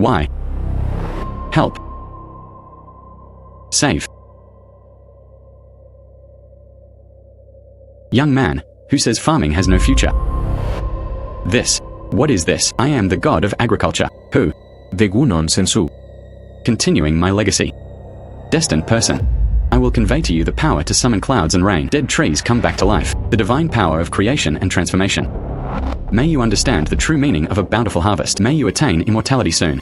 Why? Help. Save. Young man, who says farming has no future? This. What is this? I am the god of agriculture. Who? Vegunon sensu. Continuing my legacy. Destined person. I will convey to you the power to summon clouds and rain. Dead trees come back to life. The divine power of creation and transformation. May you understand the true meaning of a bountiful harvest. May you attain immortality soon.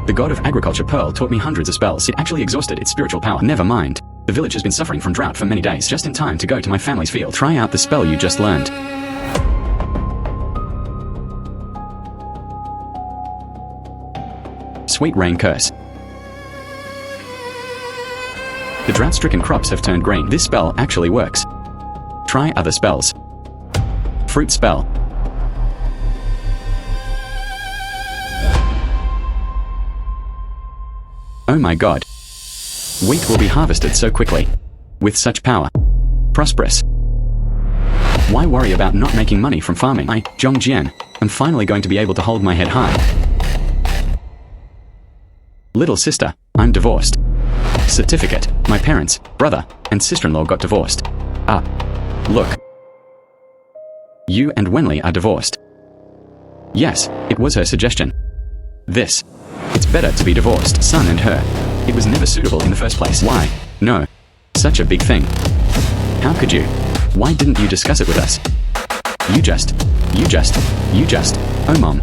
The god of agriculture Pearl taught me hundreds of spells. It actually exhausted its spiritual power. Never mind. The village has been suffering from drought for many days. Just in time to go to my family's field. Try out the spell you just learned. Sweet rain curse. The drought-stricken crops have turned green. This spell actually works. Try other spells. Fruit spell. Oh my god. Wheat will be harvested so quickly. With such power. Prosperous. Why worry about not making money from farming? I, Zhang Jian, am finally going to be able to hold my head high. Little sister, I'm divorced. Certificate, my parents, brother, and sister-in-law got divorced. Ah. Look. You and Wenli are divorced. Yes, it was her suggestion. This. It's better to be divorced, son and her. It was never suitable in the first place. Why? No. Such a big thing. How could you? Why didn't you discuss it with us? You just. Oh mom.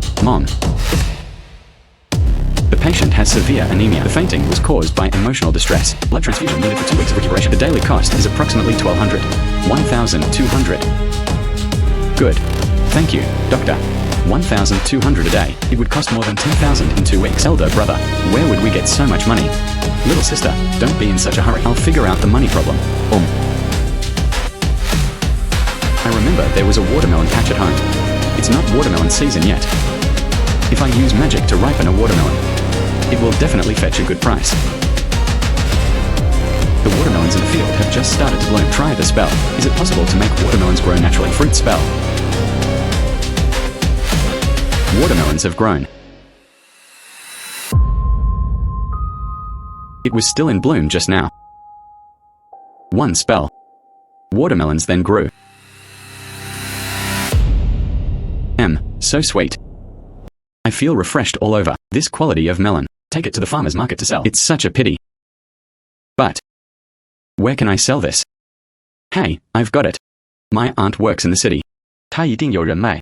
The patient has severe anemia. The fainting was caused by emotional distress. Blood transfusion needed for 2 weeks of recuperation. The daily cost is approximately 1,200. 1,200. Good. Thank you, doctor. 1,200 a day. It would cost more than 10,000 in 2 weeks. Elder brother, where would we get so much money? Little sister, don't be in such a hurry. I'll figure out the money problem. I remember there was a watermelon patch at home. It's not watermelon season yet. If I use magic to ripen a watermelon, it will definitely fetch a good price. The watermelons in the field have just started to bloom. Try the spell. Is it possible to make watermelons grow naturally? Fruit spell. Watermelons have grown. It was still in bloom just now. One spell. Watermelons then grew. So sweet. I feel refreshed all over. This quality of melon. Take it to the farmer's market to sell. It's such a pity. But where can I sell this? Hey, I've got it. My aunt works in the city. 她一定有人脉.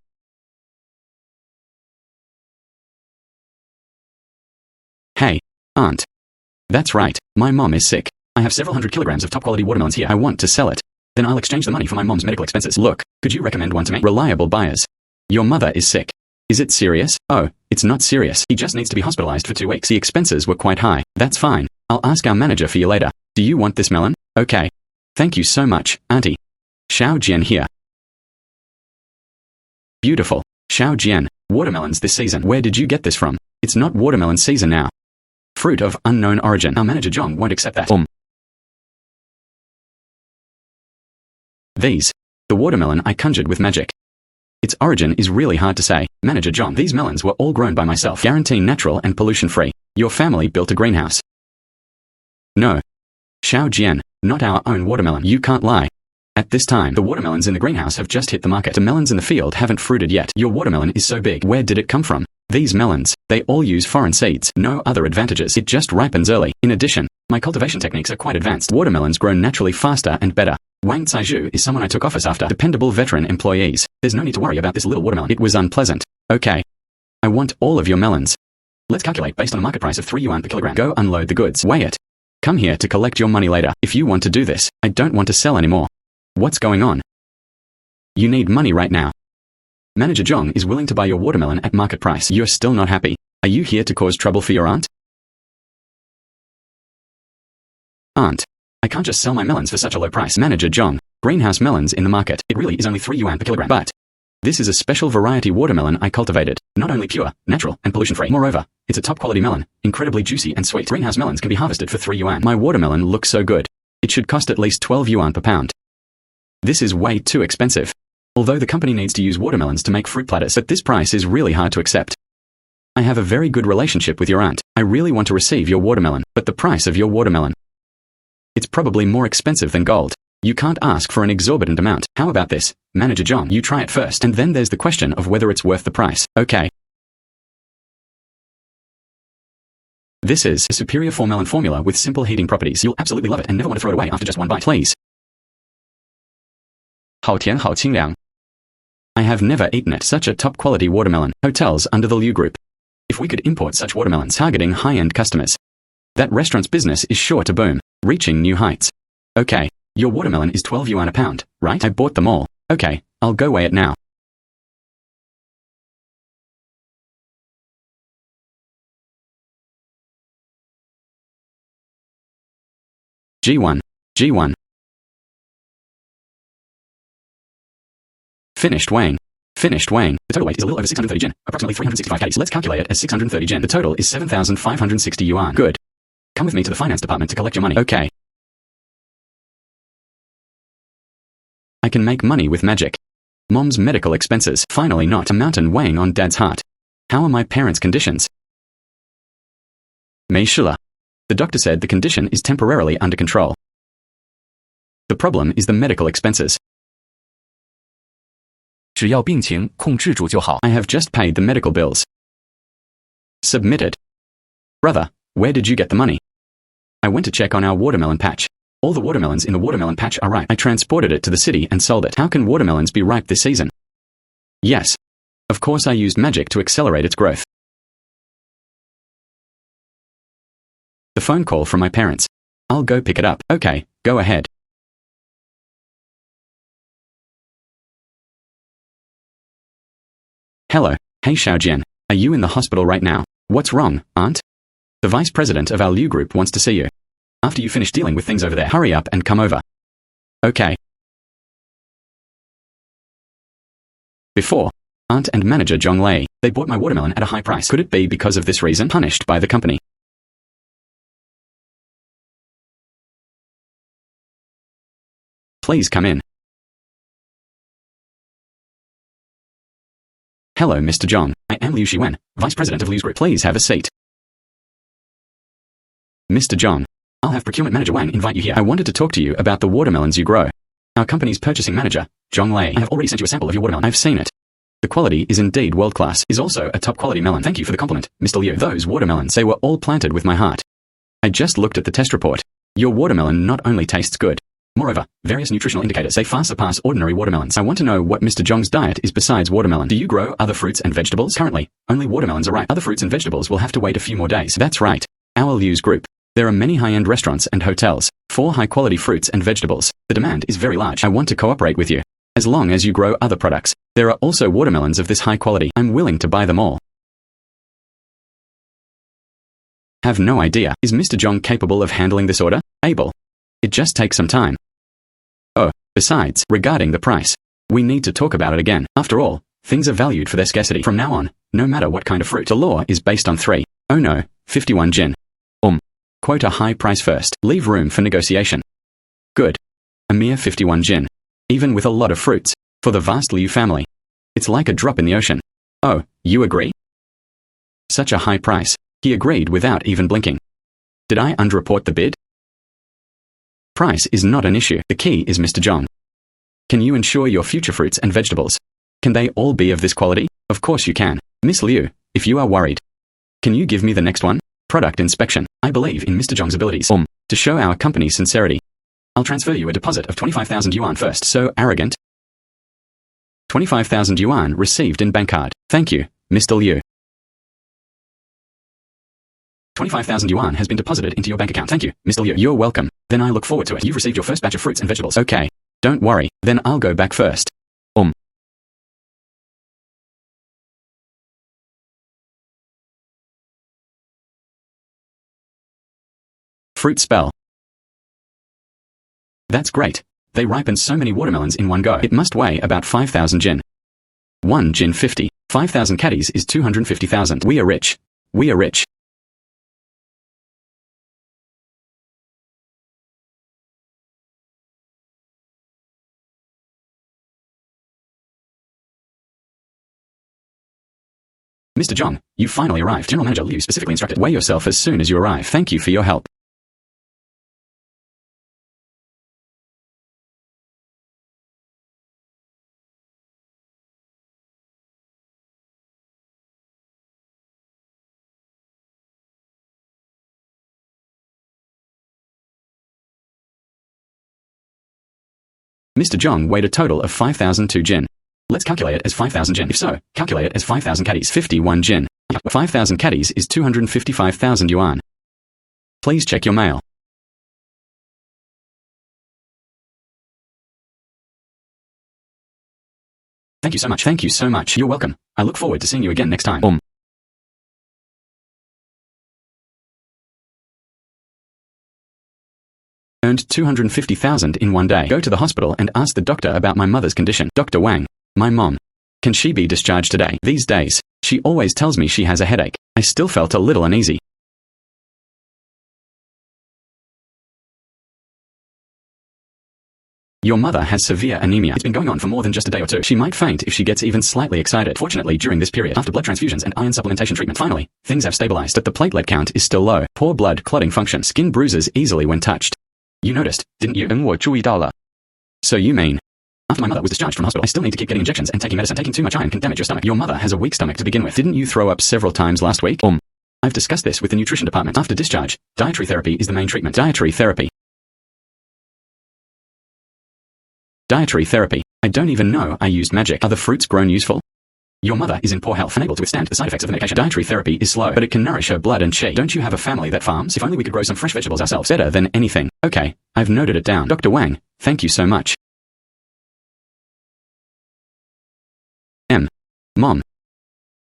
Hey, aunt. That's right. My mom is sick. I have several hundred kilograms of top-quality watermelons here. I want to sell it. Then I'll exchange the money for my mom's medical expenses. Look, could you recommend one to me? Reliable buyers. Your mother is sick. Is it serious? Oh, it's not serious. He just needs to be hospitalized for 2 weeks. The expenses were quite high. That's fine. I'll ask our manager for you later. Do you want this melon? Okay. Thank you so much, auntie. Shao Jian here. Beautiful. Shao Jian. Watermelons this season. Where did you get this from? It's not watermelon season now. Fruit of unknown origin. Our manager Zhang won't accept that. These. The watermelon I conjured with magic. Its origin is really hard to say. Manager Zhang, these melons were all grown by myself. Guarantee natural and pollution-free. Your family built a greenhouse. No. Shao Jian, not our own watermelon. You can't lie. At this time, the watermelons in the greenhouse have just hit the market. The melons in the field haven't fruited yet. Your watermelon is so big. Where did it come from? These melons, they all use foreign seeds. No other advantages. It just ripens early. In addition, my cultivation techniques are quite advanced. Watermelons grow naturally faster and better. Wang Caizhu is someone I took office after. Dependable veteran employees. There's no need to worry about this little watermelon. It was unpleasant. Okay. I want all of your melons. Let's calculate based on a market price of 3 yuan per kilogram. Go unload the goods. Weigh it. Come here to collect your money later. If you want to do this, I don't want to sell anymore. What's going on? You need money right now. Manager Zhang is willing to buy your watermelon at market price. You're still not happy. Are you here to cause trouble for your aunt? Aunt. I can't just sell my melons for such a low price. Manager Zhang. Greenhouse melons in the market. It really is only 3 yuan per kilogram. But this is a special variety watermelon I cultivated. Not only pure, natural, and pollution-free. Moreover, it's a top-quality melon. Incredibly juicy and sweet. Greenhouse melons can be harvested for 3 yuan. My watermelon looks so good. It should cost at least 12 yuan per pound. This is way too expensive. Although the company needs to use watermelons to make fruit platters, but this price is really hard to accept. I have a very good relationship with your aunt. I really want to receive your watermelon, but the price of your watermelon. It's probably more expensive than gold. You can't ask for an exorbitant amount. How about this, Manager John? You try it first, and then there's the question of whether it's worth the price. Okay. This is a superior 4-melon formula with simple heating properties. You'll absolutely love it and never want to throw it away after just one bite. Please. 好甜好清凉. I have never eaten it. Such a top-quality watermelon. Hotels under the Liu Group. If we could import such watermelons targeting high-end customers, that restaurant's business is sure to boom, reaching new heights. Okay, your watermelon is 12 yuan a pound, right? I bought them all. Okay, I'll go weigh it now. G1. G1. Finished weighing. Finished weighing. The total weight is a little over 630 jin, approximately 365 kgs. Let's calculate it as 630 jin. The total is 7,560 yuan. Good. Come with me to the finance department to collect your money. Okay. I can make money with magic. Mom's medical expenses. Finally not a mountain weighing on Dad's heart. How are my parents' conditions? 没事了. The doctor said the condition is temporarily under control. The problem is the medical expenses. 只要病情控制住就好。 I have just paid the medical bills. Submitted. Brother, where did you get the money? I went to check on our watermelon patch. All the watermelons in the watermelon patch are ripe. I transported it to the city and sold it. How can watermelons be ripe this season? Yes. Of course I used magic to accelerate its growth. The phone call from my parents. I'll go pick it up. Okay, go ahead. Hello. Hey Zhang Jian. Are you in the hospital right now? What's wrong, aunt? The vice president of our Liu Group wants to see you. After you finish dealing with things over there, hurry up and come over. Okay. Before, aunt and manager Zhong Lei, they bought my watermelon at a high price. Could it be because of this reason? Punished by the company. Please come in. Hello, Mr. Zhong. I am Liu Xiwen, Vice President of Liu's Group. Please have a seat. Mr. Zhong, I'll have Procurement Manager Wang invite you here. I wanted to talk to you about the watermelons you grow. Our company's purchasing manager, Zhong Lei. I have already sent you a sample of your watermelon. I've seen it. The quality is indeed world-class. Is also a top-quality melon. Thank you for the compliment, Mr. Liu. Those watermelons, they were all planted with my heart. I just looked at the test report. Your watermelon not only tastes good, moreover, various nutritional indicators say far surpass ordinary watermelons. I want to know what Mr. Zhong's diet is besides watermelon. Do you grow other fruits and vegetables? Currently, only watermelons are ripe. Other fruits and vegetables will have to wait a few more days. That's right. Our Liu's Group. There are many high-end restaurants and hotels for high-quality fruits and vegetables. The demand is very large. I want to cooperate with you. As long as you grow other products. There are also watermelons of this high quality. I'm willing to buy them all. Have no idea. Is Mr. Zhong capable of handling this order? Able. It just takes some time. Oh, besides, regarding the price, we need to talk about it again. After all, things are valued for their scarcity. From now on, no matter what kind of fruit, the law is based on 3. Oh no, 51 jin. Quote a high price first. Leave room for negotiation. Good. A mere 51 jin. Even with a lot of fruits. For the vast Liu family. It's like a drop in the ocean. Oh, you agree? Such a high price. He agreed without even blinking. Did I underreport the bid? Price is not an issue. The key is Mr. Zhong. Can you ensure your future fruits and vegetables? Can they all be of this quality? Of course you can. Miss Liu, if you are worried. Can you give me the next one? Product inspection. I believe in Mr. Zhong's abilities. To show our company's sincerity. I'll transfer you a deposit of 25,000 yuan first. So arrogant. 25,000 yuan received in bank card. Thank you, Mr. Liu. 25,000 yuan has been deposited into your bank account. Thank you, Mr. Liu. You're welcome. Then I look forward to it. You've received your first batch of fruits and vegetables. Okay. Don't worry. Then I'll go back first. Fruit spell. That's great. They ripen so many watermelons in one go. It must weigh about 5,000 jin. 1 jin 50. 5,000 caddies is 250,000. We are rich. We are rich. Mr. Zhang, you finally arrived. General Manager Liu specifically instructed, weigh yourself as soon as you arrive. Thank you for your help. Mr. Zhang weighed a total of 5,002 jin. Let's calculate it as 5,000 jin. If so, calculate it as 5,000 caddies. 51 jin. 5,000 caddies is 255,000 yuan. Please check your mail. Thank you so much. Thank you so much. You're welcome. I look forward to seeing you again next time. Earned 250,000 in one day. Go to the hospital and ask the doctor about my mother's condition. Dr. Wang. My mom. Can she be discharged today? These days, she always tells me she has a headache. I still felt a little uneasy. Your mother has severe anemia. It's been going on for more than just a day or two. She might faint if she gets even slightly excited. Fortunately, during this period, after blood transfusions and iron supplementation treatment, finally, things have stabilized, but the platelet count is still low. Poor blood clotting function. Skin bruises easily when touched. You noticed, didn't you? 我注意到了。 So you mean, after my mother was discharged from hospital, I still need to keep getting injections and taking medicine. Taking too much iron can damage your stomach. Your mother has a weak stomach to begin with. Didn't you throw up several times last week? I've discussed this with the nutrition department. After discharge, dietary therapy is the main treatment. Dietary therapy. Dietary therapy. I don't even know I used magic. Are the fruits grown useful? Your mother is in poor health, unable to withstand the side effects of the medication. Dietary therapy is slow, but it can nourish her blood and chi. Don't you have a family that farms? If only we could grow some fresh vegetables ourselves. Better than anything. Okay, I've noted it down. Dr. Wang, thank you so much. Mom.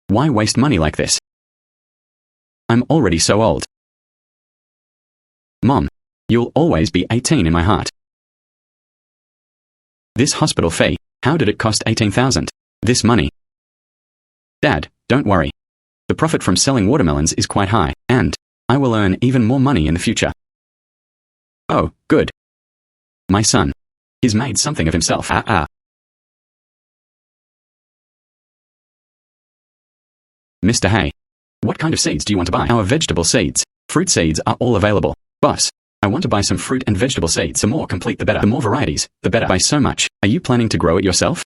Why waste money like this? I'm already so old. Mom, you'll always be 18 in my heart. This hospital fee, how did it cost 18,000? This money. Dad, don't worry. The profit from selling watermelons is quite high, and I will earn even more money in the future. Oh, good. My son. He's made something of himself. Mr. Hay. What kind of seeds do you want to buy? Our vegetable seeds. Fruit seeds are all available. Boss, I want to buy some fruit and vegetable seeds. The more complete the better. The more varieties, the better. By so much. Are you planning to grow it yourself?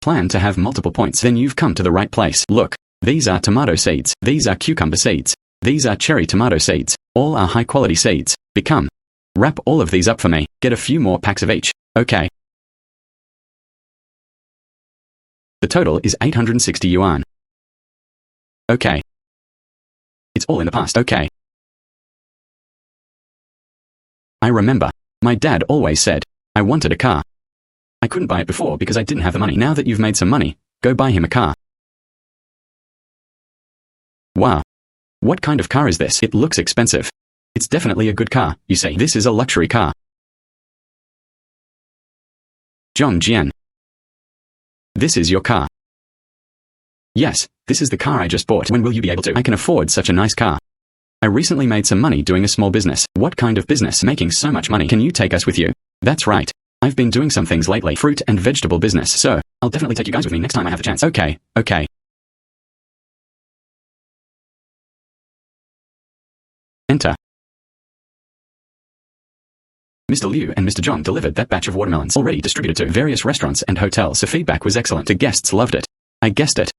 Plan to have multiple points. Then you've come to the right place. Look, these are tomato seeds. These are cucumber seeds. These are cherry tomato seeds. All are high quality seeds. Wrap all of these up for me. Get a few more packs of each. Okay. The total is 860 yuan. Okay. It's all in the past. Okay. I remember. My dad always said, I wanted a car. I couldn't buy it before because I didn't have the money. Now that you've made some money, go buy him a car. Wow. What kind of car is this? It looks expensive. It's definitely a good car, you see. This is a luxury car. Zhang Jian. This is your car. Yes, this is the car I just bought. When will you be able to? I can afford such a nice car. I recently made some money doing a small business. What kind of business? Making so much money. Can you take us with you? That's right. I've been doing some things lately. Fruit and vegetable business. So, I'll definitely take you guys with me next time I have the chance. Okay. Enter. Mr. Liu and Mr. Zhang delivered that batch of watermelons already distributed to various restaurants and hotels. The feedback was excellent. The guests loved it. I guessed it.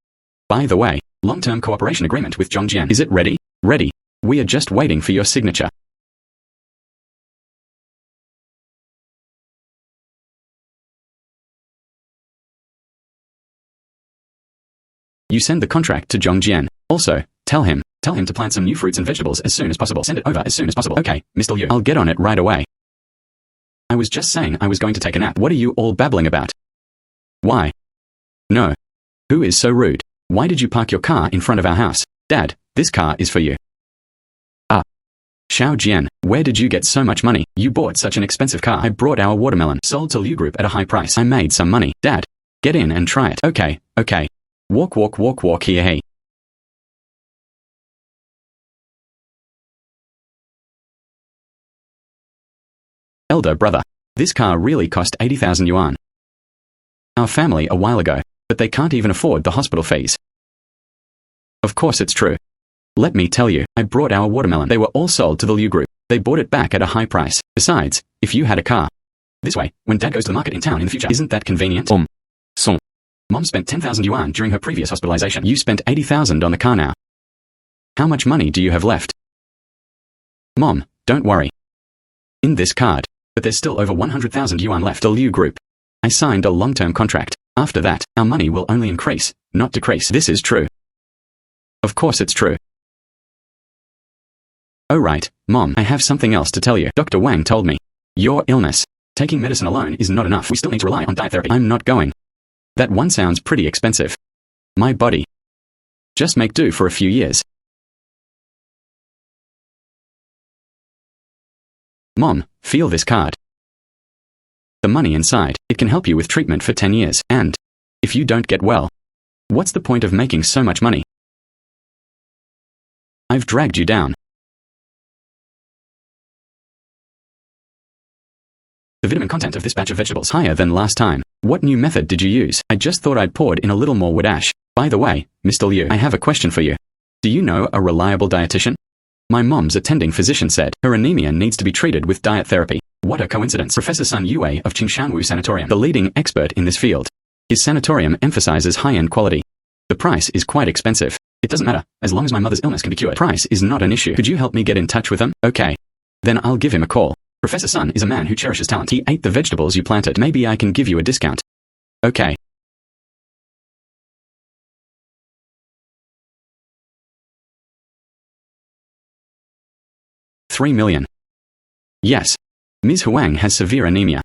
By the way, long-term cooperation agreement with Zhang Jian. Is it ready? Ready. We are just waiting for your signature. You send the contract to Zhang Jian. Also, tell him to plant some new fruits and vegetables as soon as possible. Send it over as soon as possible. Okay, Mr. Liu. I'll get on it right away. I was just saying I was going to take a nap. What are you all babbling about? Why? No. Who is so rude? Why did you park your car in front of our house? Dad, this car is for you. Xiao Jian, where did you get so much money? You bought such an expensive car. I brought our watermelon. Sold to Liu Group at a high price. I made some money. Dad, get in and try it. Okay. Walk here. Hey. Elder brother, this car really cost 80,000 yuan. Our family a while ago, but they can't even afford the hospital fees. Of course it's true. Let me tell you, I brought our watermelon. They were all sold to the Liu Group. They bought it back at a high price. Besides, if you had a car. This way, when Dad goes to the market in town in the future, isn't that convenient? So. Mom spent 10,000 yuan during her previous hospitalization. You spent 80,000 on the car now. How much money do you have left? Mom, don't worry. In this card. But there's still over 100,000 yuan left. The Liu Group. I signed a long-term contract. After that, our money will only increase, not decrease. This is true. Of course it's true. Oh right, Mom, I have something else to tell you. Dr. Wang told me. Your illness. Taking medicine alone is not enough. We still need to rely on diet therapy. I'm not going. That one sounds pretty expensive. My body. Just make do for a few years. Mom, feel this card. The money inside, it can help you with treatment for 10 years. And if you don't get well, what's the point of making so much money? I've dragged you down. The vitamin content of this batch of vegetables higher than last time. What new method did you use? I just thought I'd poured in a little more wood ash. By the way, Mr. Liu, I have a question for you. Do you know a reliable dietitian? My mom's attending physician said her anemia needs to be treated with diet therapy. What a coincidence. Professor Sun Yue of Qingshanwu Sanatorium, the leading expert in this field. His sanatorium emphasizes high-end quality. The price is quite expensive. It doesn't matter, as long as my mother's illness can be cured. Price is not an issue. Could you help me get in touch with him? Okay. Then I'll give him a call. Professor Sun is a man who cherishes talent. He ate the vegetables you planted. Maybe I can give you a discount. Okay. $3 million. Yes. Ms. Huang has severe anemia.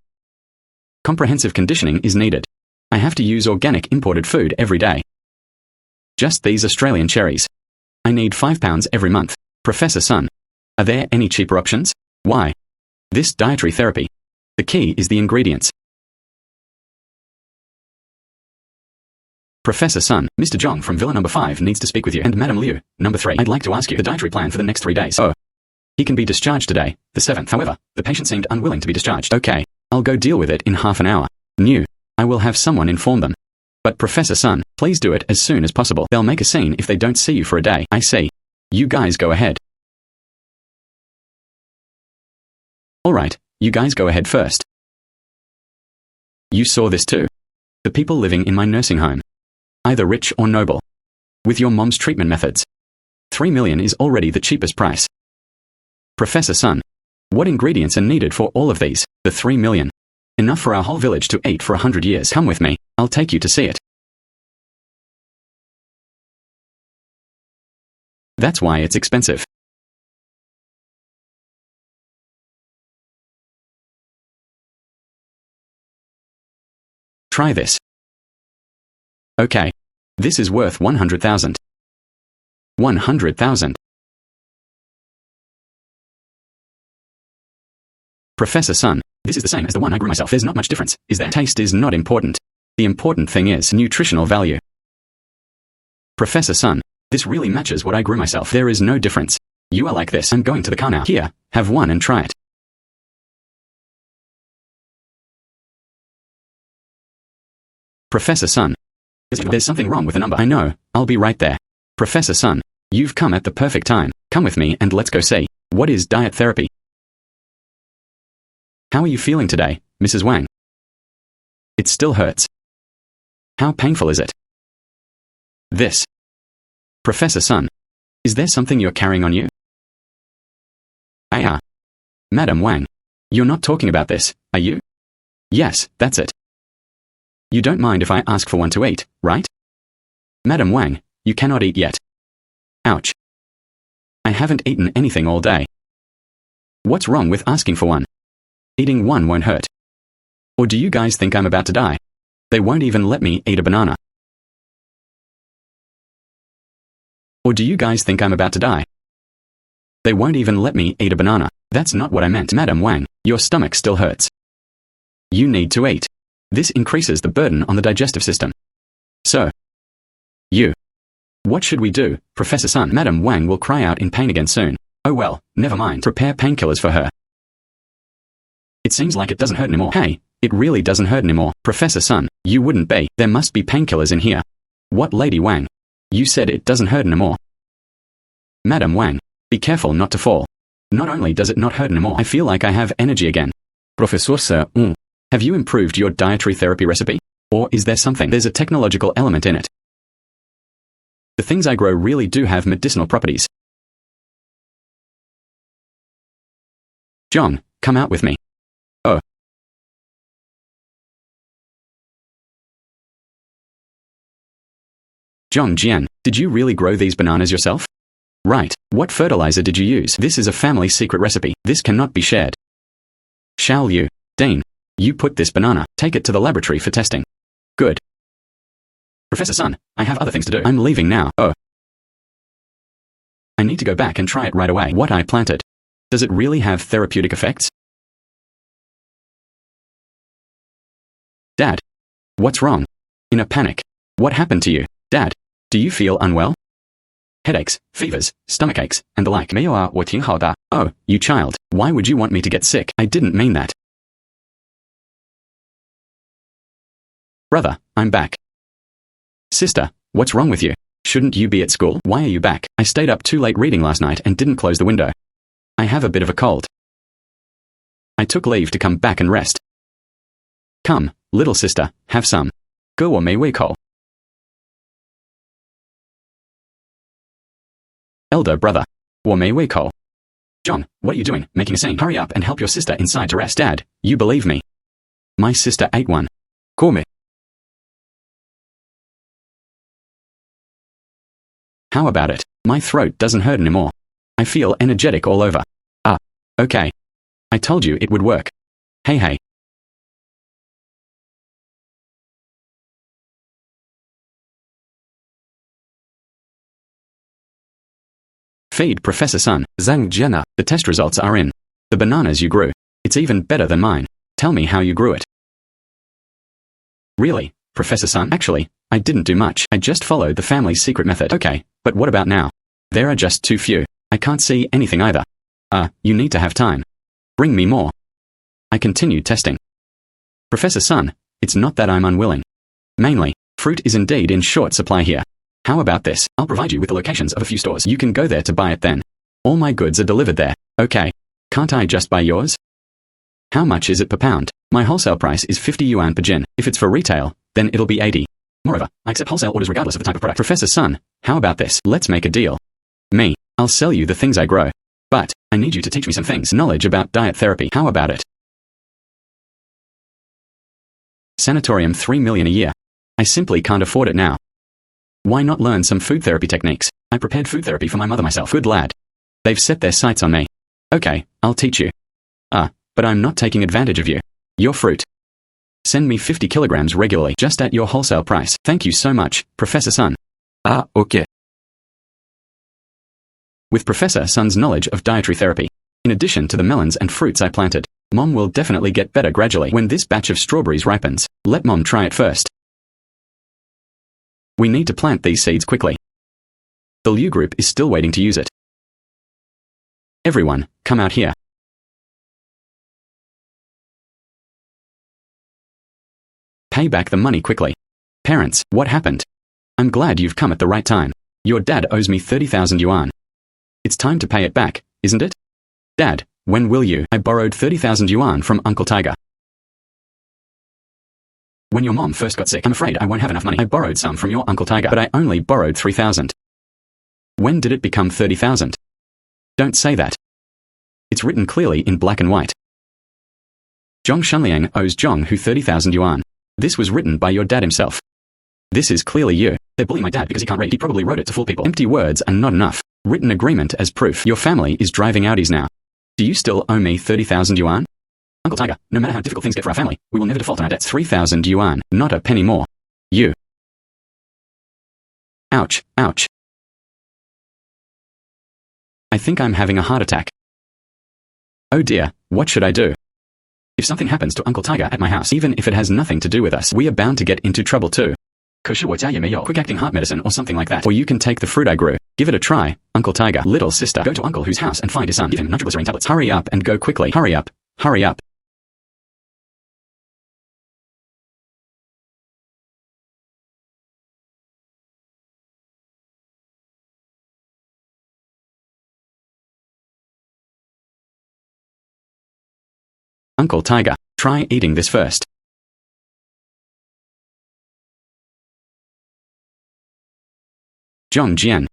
Comprehensive conditioning is needed. I have to use organic imported food every day. Just these Australian cherries. I need 5 pounds every month. Professor Sun. Are there any cheaper options? Why? This dietary therapy. The key is the ingredients. Professor Sun, Mr. Zhang from Villa number 5 needs to speak with you. And Madam Liu, number 3. I'd like to ask you the dietary plan for the next 3 days. Oh. He can be discharged today, the 7th. However, the patient seemed unwilling to be discharged. Okay. I'll go deal with it in half an hour. I will have someone inform them. But Professor Sun, please do it as soon as possible. They'll make a scene if they don't see you for a day. I see. You guys go ahead. Alright, you guys go ahead first. You saw this too. The people living in my nursing home. Either rich or noble. With your mom's treatment methods. 3 million is already the cheapest price. Professor Sun. What ingredients are needed for all of these? The 3 million. Enough for our whole village to eat for 100 years. Come with me, I'll take you to see it. That's why it's expensive. Try this. Okay. This is worth 100,000. 100,000. Professor Sun, this is the same as the one I grew myself. There's not much difference, is there? Taste is not important. The important thing is nutritional value. Professor Sun, this really matches what I grew myself. There is no difference. You are like this. I'm going to the car now. Here, have one and try it. Professor Sun. There's something wrong with the number. I know, I'll be right there. Professor Sun, you've come at the perfect time. Come with me and let's go see. What is diet therapy? How are you feeling today, Mrs. Wang? It still hurts. How painful is it? This. Professor Sun, is there something you're carrying on you? Madam Wang, you're not talking about this, are you? Yes, that's it. You don't mind if I ask for one to eat, right? Madam Wang, you cannot eat yet. Ouch. I haven't eaten anything all day. What's wrong with asking for one? Eating one won't hurt. Or do you guys think I'm about to die? They won't even let me eat a banana. Or do you guys think I'm about to die? They won't even let me eat a banana. That's not what I meant. Madam Wang, your stomach still hurts. You need to eat. This increases the burden on the digestive system. So. What should we do, Professor Sun? Madam Wang will cry out in pain again soon. Oh well, never mind. Prepare painkillers for her. It seems like it doesn't hurt anymore. Hey, it really doesn't hurt anymore. Professor Sun, you wouldn't be. There must be painkillers in here. What, Lady Wang? You said it doesn't hurt anymore. Madam Wang, be careful not to fall. Not only does it not hurt anymore, I feel like I have energy again. Professor Sir, have you improved your dietary therapy recipe? Or is there something? There's a technological element in it. The things I grow really do have medicinal properties. Zhang, come out with me. Oh. Zhang Jian, did you really grow these bananas yourself? Right. What fertilizer did you use? This is a family secret recipe. This cannot be shared. Shall you? Dean, you put this banana. Take it to the laboratory for testing. Good. Professor Sun, I have other things to do. I'm leaving now. Oh. I need to go back and try it right away. What I planted. Does it really have therapeutic effects? Dad. What's wrong? In a panic. What happened to you? Dad, do you feel unwell? Headaches, fevers, stomachaches, and the like. 没有啊，我挺好的. Oh, you child, why would you want me to get sick? I didn't mean that. Brother, I'm back. Sister, what's wrong with you? Shouldn't you be at school? Why are you back? I stayed up too late reading last night and didn't close the window. I have a bit of a cold. I took leave to come back and rest. Come, little sister, have some. 哥我没胃口. Elder brother. 我没胃口. John, what are you doing, making a scene? Hurry up and help your sister inside to rest. Dad, you believe me. My sister ate one. Come. How about it? My throat doesn't hurt anymore. I feel energetic all over. Ah, okay. I told you it would work. Hey. Feed Professor Sun. Zhang Jian. The test results are in. The bananas you grew. It's even better than mine. Tell me how you grew it. Really, Professor Sun? Actually, I didn't do much. I just followed the family's secret method. Okay, but what about now? There are just too few. I can't see anything either. You need to have time. Bring me more. I continued testing. Professor Sun, it's not that I'm unwilling. Mainly, fruit is indeed in short supply here. How about this? I'll provide you with the locations of a few stores. You can go there to buy it then. All my goods are delivered there. Okay. Can't I just buy yours? How much is it per pound? My wholesale price is 50 yuan per jin. If it's for retail, then it'll be 80. Moreover, I accept wholesale orders regardless of the type of product. Professor Sun, how about this? Let's make a deal. Me, I'll sell you the things I grow. But, I need you to teach me some things. Knowledge about diet therapy. How about it? Sanatorium 3 million a year. I simply can't afford it now. Why not learn some food therapy techniques? I prepared food therapy for my mother myself. Good lad. They've set their sights on me. Okay, I'll teach you. But I'm not taking advantage of you. Your fruit. Send me 50 kilograms regularly, just at your wholesale price. Thank you so much, Professor Sun. Okay. With Professor Sun's knowledge of dietary therapy, in addition to the melons and fruits I planted, Mom will definitely get better gradually. When this batch of strawberries ripens, let Mom try it first. We need to plant these seeds quickly. The Liu group is still waiting to use it. Everyone, come out here. Pay back the money quickly. Parents, what happened? I'm glad you've come at the right time. Your dad owes me 30,000 yuan. It's time to pay it back, isn't it? Dad, when will you? I borrowed 30,000 yuan from Uncle Tiger. When your mom first got sick, I'm afraid I won't have enough money. I borrowed some from your Uncle Tiger, but I only borrowed 3,000. When did it become 30,000? Don't say that. It's written clearly in black and white. Zhong Shunliang owes Zhong Hu 30,000 yuan. This was written by your dad himself. This is clearly you. They're bullying my dad because he can't read. He probably wrote it to fool people. Empty words are not enough. Written agreement as proof. Your family is driving outies now. Do you still owe me 30,000 yuan? Uncle Tiger, no matter how difficult things get for our family, we will never default on our debts. 3,000 yuan, not a penny more. You. Ouch, ouch. I think I'm having a heart attack. Oh dear, what should I do? If something happens to Uncle Tiger at my house, even if it has nothing to do with us, we are bound to get into trouble too. 可是我家也没有 quick-acting heart medicine or something like that. Or you can take the fruit I grew. Give it a try, Uncle Tiger. Little sister, go to Uncle Who's house and find his son. Give him nitroglycerine tablets. Hurry up and go quickly. Hurry up. Hurry up. Uncle Tiger, try eating this first. Zhang Jian.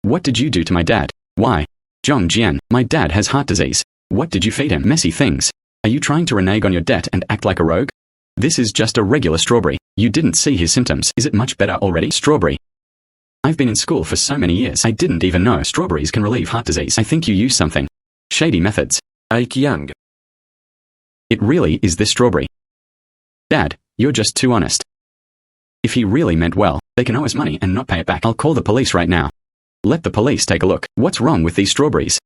What did you do to my dad? Why? Zhang Jian, my dad has heart disease. What did you feed him? Messy things. Are you trying to renege on your debt and act like a rogue? This is just a regular strawberry. You didn't see his symptoms. Is it much better already? Strawberry. I've been in school for so many years. I didn't even know strawberries can relieve heart disease. I think you use something. Shady methods. Ike Young. It really is this strawberry. Dad, you're just too honest. If he really meant well, they can owe us money and not pay it back. I'll call the police right now. Let the police take a look. What's wrong with these strawberries?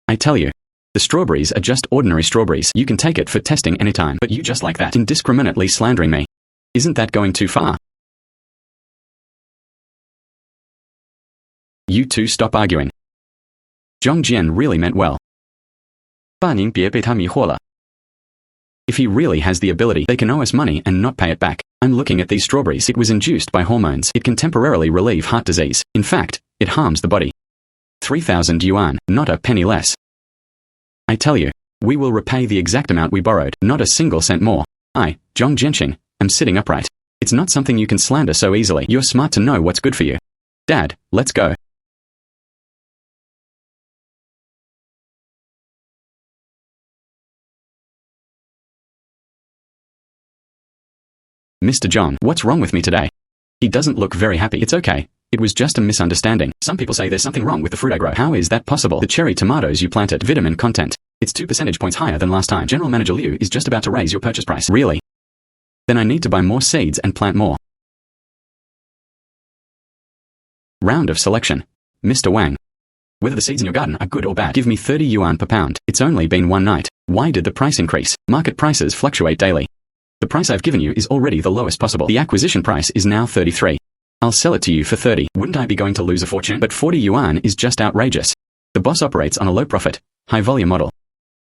I tell you, the strawberries are just ordinary strawberries. You can take it for testing anytime, but you just like that, indiscriminately slandering me. Isn't that going too far? You two stop arguing. Zhang Jian really meant well. 爸您别被他迷惑了。 If he really has the ability, they can owe us money and not pay it back. I'm looking at these strawberries. It was induced by hormones. It can temporarily relieve heart disease. In fact, it harms the body. 3,000 yuan, not a penny less. I tell you, we will repay the exact amount we borrowed, not a single cent more. I, Zhang Jianqing, am sitting upright. It's not something you can slander so easily. You're smart to know what's good for you. Dad, let's go. Mr. John, what's wrong with me today? He doesn't look very happy. It's okay. It was just a misunderstanding. Some people say there's something wrong with the fruit I grow. How is that possible? The cherry tomatoes you planted, vitamin content. It's 2 percentage points higher than last time. General Manager Liu is just about to raise your purchase price. Really? Then I need to buy more seeds and plant more. Round of selection. Mr. Wang. Whether the seeds in your garden are good or bad, give me 30 yuan per pound. It's only been one night. Why did the price increase? Market prices fluctuate daily. The price I've given you is already the lowest possible. The acquisition price is now 33. I'll sell it to you for 30. Wouldn't I be going to lose a fortune? But 40 yuan is just outrageous. The boss operates on a low profit, high volume model.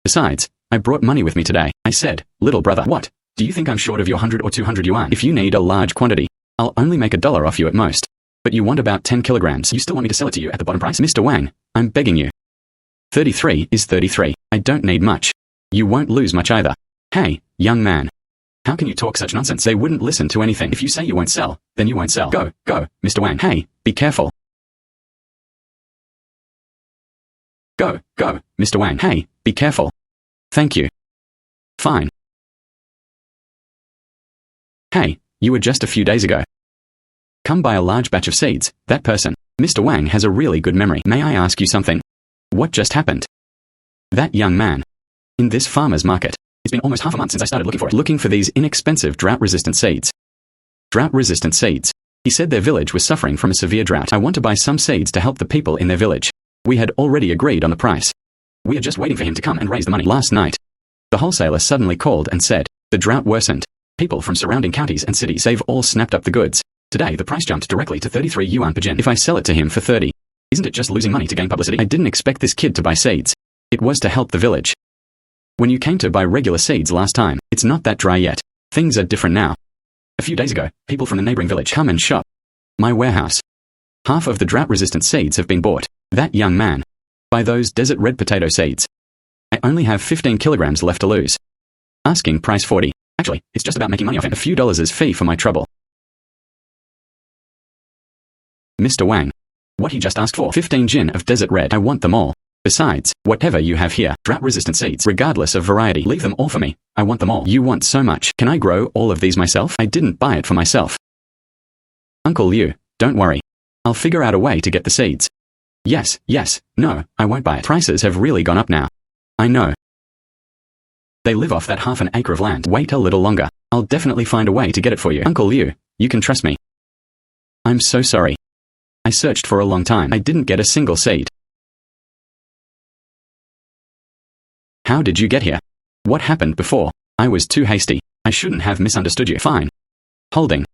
Besides, I brought money with me today. I said, little brother, what? Do you think I'm short of your 100 or 200 yuan? If you need a large quantity, I'll only make $1 off you at most. But you want about 10 kilograms. You still want me to sell it to you at the bottom price? Mr. Wang, I'm begging you. 33 is 33. I don't need much. You won't lose much either. Hey, young man. How can you talk such nonsense? They wouldn't listen to anything. If you say you won't sell, then you won't sell. Go, Mr. Wang. Hey, be careful. Go, Mr. Wang. Hey, be careful. Thank you. Fine. Hey, you were just a few days ago. Come buy a large batch of seeds, that person. Mr. Wang has a really good memory. May I ask you something? What just happened? That young man. In this farmer's market. It's been almost half a month since I started looking for it. Looking for these inexpensive drought-resistant seeds. Drought-resistant seeds. He said their village was suffering from a severe drought. I want to buy some seeds to help the people in their village. We had already agreed on the price. We are just waiting for him to come and raise the money. Last night, the wholesaler suddenly called and said, the drought worsened. People from surrounding counties and cities, they've all snapped up the goods. Today the price jumped directly to 33 yuan per jin. If I sell it to him for 30, isn't it just losing money to gain publicity? I didn't expect this kid to buy seeds. It was to help the village. When you came to buy regular seeds last time, it's not that dry yet. Things are different now. A few days ago, people from the neighboring village come and shop. My warehouse. Half of the drought-resistant seeds have been bought. That young man. Buy those desert red potato seeds. I only have 15 kilograms left to lose. Asking price 40. Actually, it's just about making money off him. A few dollars as fee for my trouble. Mr. Wang. What he just asked for. 15 jin of desert red. I want them all. Besides, whatever you have here, drought-resistant seeds, regardless of variety, leave them all for me. I want them all. You want so much. Can I grow all of these myself? I didn't buy it for myself. Uncle Liu, don't worry. I'll figure out a way to get the seeds. Yes, no, I won't buy it. Prices have really gone up now. I know. They live off that half an acre of land. Wait a little longer. I'll definitely find a way to get it for you. Uncle Liu, you can trust me. I'm so sorry. I searched for a long time. I didn't get a single seed. How did you get here? What happened before? I was too hasty. I shouldn't have misunderstood you. Fine. Holding.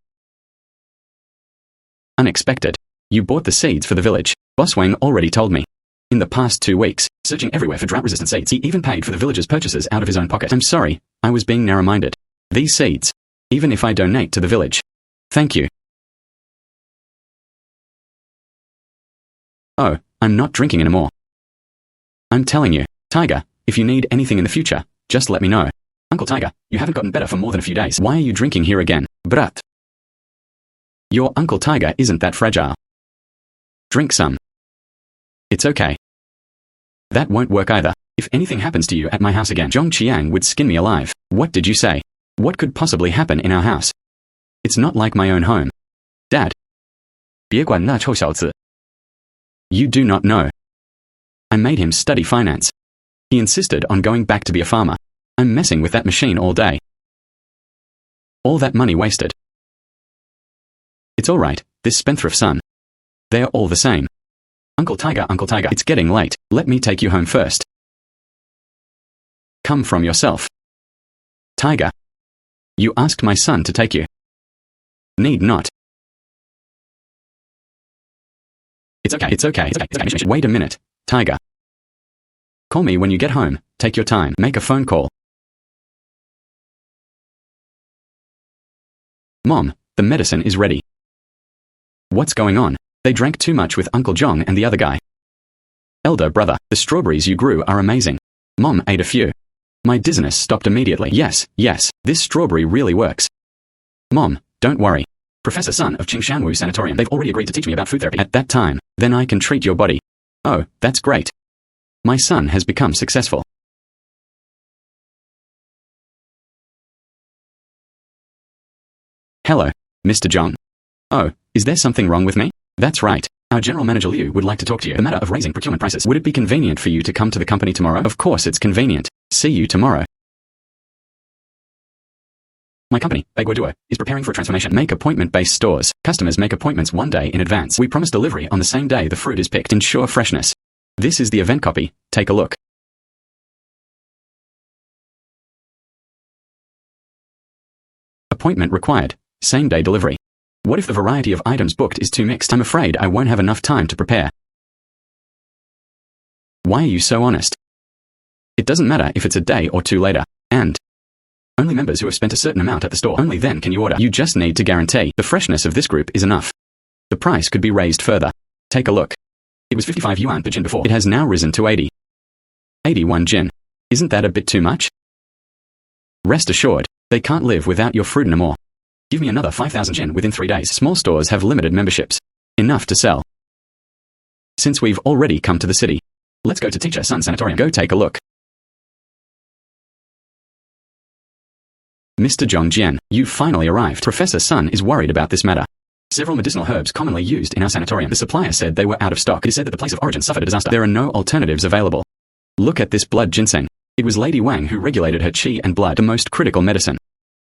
Unexpected. You bought the seeds for the village. Boss Wang already told me. In the past 2 weeks, searching everywhere for drought-resistant seeds, he even paid for the villagers' purchases out of his own pocket. I'm sorry, I was being narrow-minded. These seeds. Even if I donate to the village. Thank you. Oh, I'm not drinking anymore. I'm telling you, Tiger, if you need anything in the future, just let me know. Uncle Tiger, you haven't gotten better for more than a few days. Why are you drinking here again? Brat. Your Uncle Tiger isn't that fragile. Drink some. It's okay. That won't work either. If anything happens to you at my house again, Zhang Jian would skin me alive. What did you say? What could possibly happen in our house? It's not like my own home. Dad. 别管那臭小子. You do not know. I made him study finance. He insisted on going back to be a farmer. I'm messing with that machine all day. All that money wasted. It's all right, this spendthrift son. They're all the same. Uncle Tiger, it's getting late. Let me take you home first. Come from yourself. Tiger. You asked my son to take you. Need not. It's okay. Wait a minute, Tiger. Call me when you get home. Take your time. Make a phone call. Mom, the medicine is ready. What's going on? They drank too much with Uncle Zhang and the other guy. Elder brother, the strawberries you grew are amazing. Mom ate a few. My dizziness stopped immediately. Yes, this strawberry really works. Mom, don't worry. Professor Sun of Qingshanwu Sanatorium, they've already agreed to teach me about food therapy. At that time, then I can treat your body. Oh, that's great. My son has become successful. Hello, Mr. Zhang. Oh, is there something wrong with me? That's right. Our General Manager Liu would like to talk to you. The matter of raising procurement prices. Would it be convenient for you to come to the company tomorrow? Of course it's convenient. See you tomorrow. My company, Bagua is preparing for a transformation. Make appointment-based stores. Customers make appointments one day in advance. We promise delivery on the same day the fruit is picked. Ensure freshness. This is the event copy. Take a look. Appointment required. Same-day delivery. What if the variety of items booked is too mixed? I'm afraid I won't have enough time to prepare. Why are you so honest? It doesn't matter if it's a day or two later. And only members who have spent a certain amount at the store, only then can you order. You just need to guarantee the freshness of this group is enough. The price could be raised further. Take a look. It was 55 yuan per jin before. It has now risen to 80. 81 jin. Isn't that a bit too much? Rest assured, they can't live without your fruit no more. Give me another 5,000 jin within 3 days. Small stores have limited memberships. Enough to sell. Since we've already come to the city, let's go to Teacher Sun Sanatorium. Go take a look. Mr. Zhang Jian, you finally arrived. Professor Sun is worried about this matter. Several medicinal herbs commonly used in our sanatorium. The supplier said they were out of stock. It is said that the place of origin suffered a disaster. There are no alternatives available. Look at this blood ginseng. It was Lady Wang who regulated her qi and blood, the most critical medicine.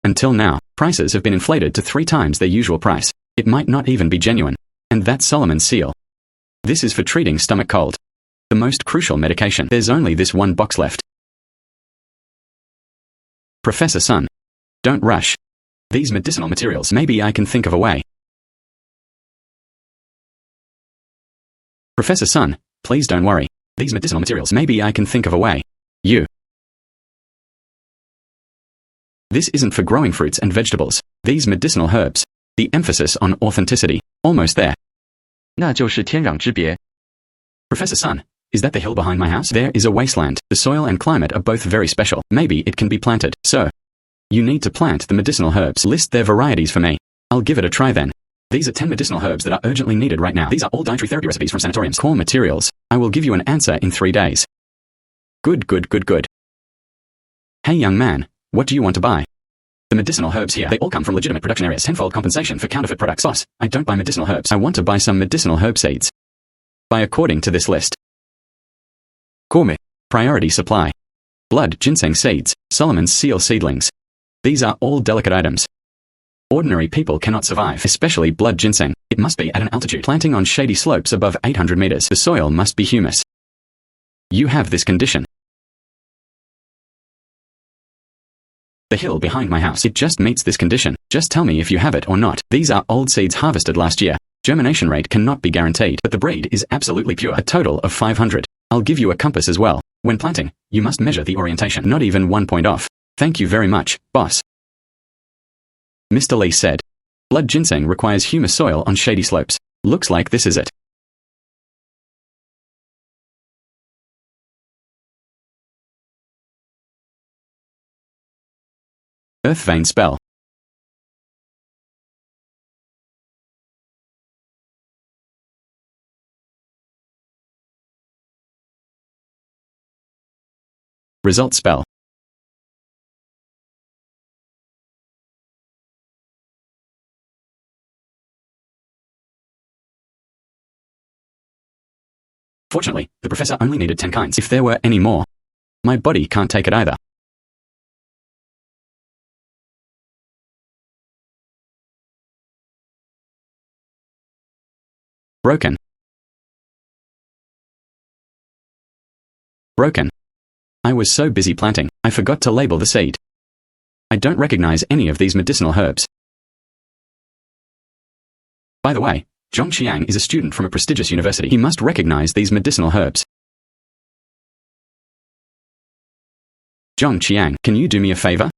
Until now, prices have been inflated to 3 times their usual price. It might not even be genuine. And that's Solomon's seal. This is for treating stomach cold. The most crucial medication. There's only this one box left. Professor Sun. Don't rush. These medicinal materials, maybe I can think of a way. Professor Sun, please don't worry. These medicinal materials, maybe I can think of a way. You. This isn't for growing fruits and vegetables. These medicinal herbs. The emphasis on authenticity. Almost there. 那就是天壤之别. Professor Sun, is that the hill behind my house? There is a wasteland. The soil and climate are both very special. Maybe it can be planted. So, you need to plant the medicinal herbs. List their varieties for me. I'll give it a try then. These are 10 medicinal herbs that are urgently needed right now. These are all dietary therapy recipes from sanatoriums. Core materials. I will give you an answer in 3 days. Good. Hey young man, what do you want to buy? The medicinal herbs here, they all come from legitimate production areas. Tenfold compensation for counterfeit products. Boss, I don't buy medicinal herbs. I want to buy some medicinal herb seeds. Buy according to this list. Come. Priority supply. Blood ginseng seeds. Solomon's seal seedlings. These are all delicate items. Ordinary people cannot survive, especially blood ginseng. It must be at an altitude. Planting on shady slopes above 800 meters. The soil must be humus. You have this condition. The hill behind my house, it just meets this condition. Just tell me if you have it or not. These are old seeds harvested last year. Germination rate cannot be guaranteed, but the breed is absolutely pure. A total of 500. I'll give you a compass as well. When planting, you must measure the orientation, not even 1 point off. Thank you very much, boss. Mr. Lee said. Blood ginseng requires humus soil on shady slopes. Looks like this is it. Earth vein spell. Result spell. Fortunately, the professor only needed 10 kinds. If there were any more, my body can't take it either. Broken. Broken. I was so busy planting, I forgot to label the seed. I don't recognize any of these medicinal herbs. By the way, Zhang Jian is a student from a prestigious university. He must recognize these medicinal herbs. Zhang Jian, can you do me a favor?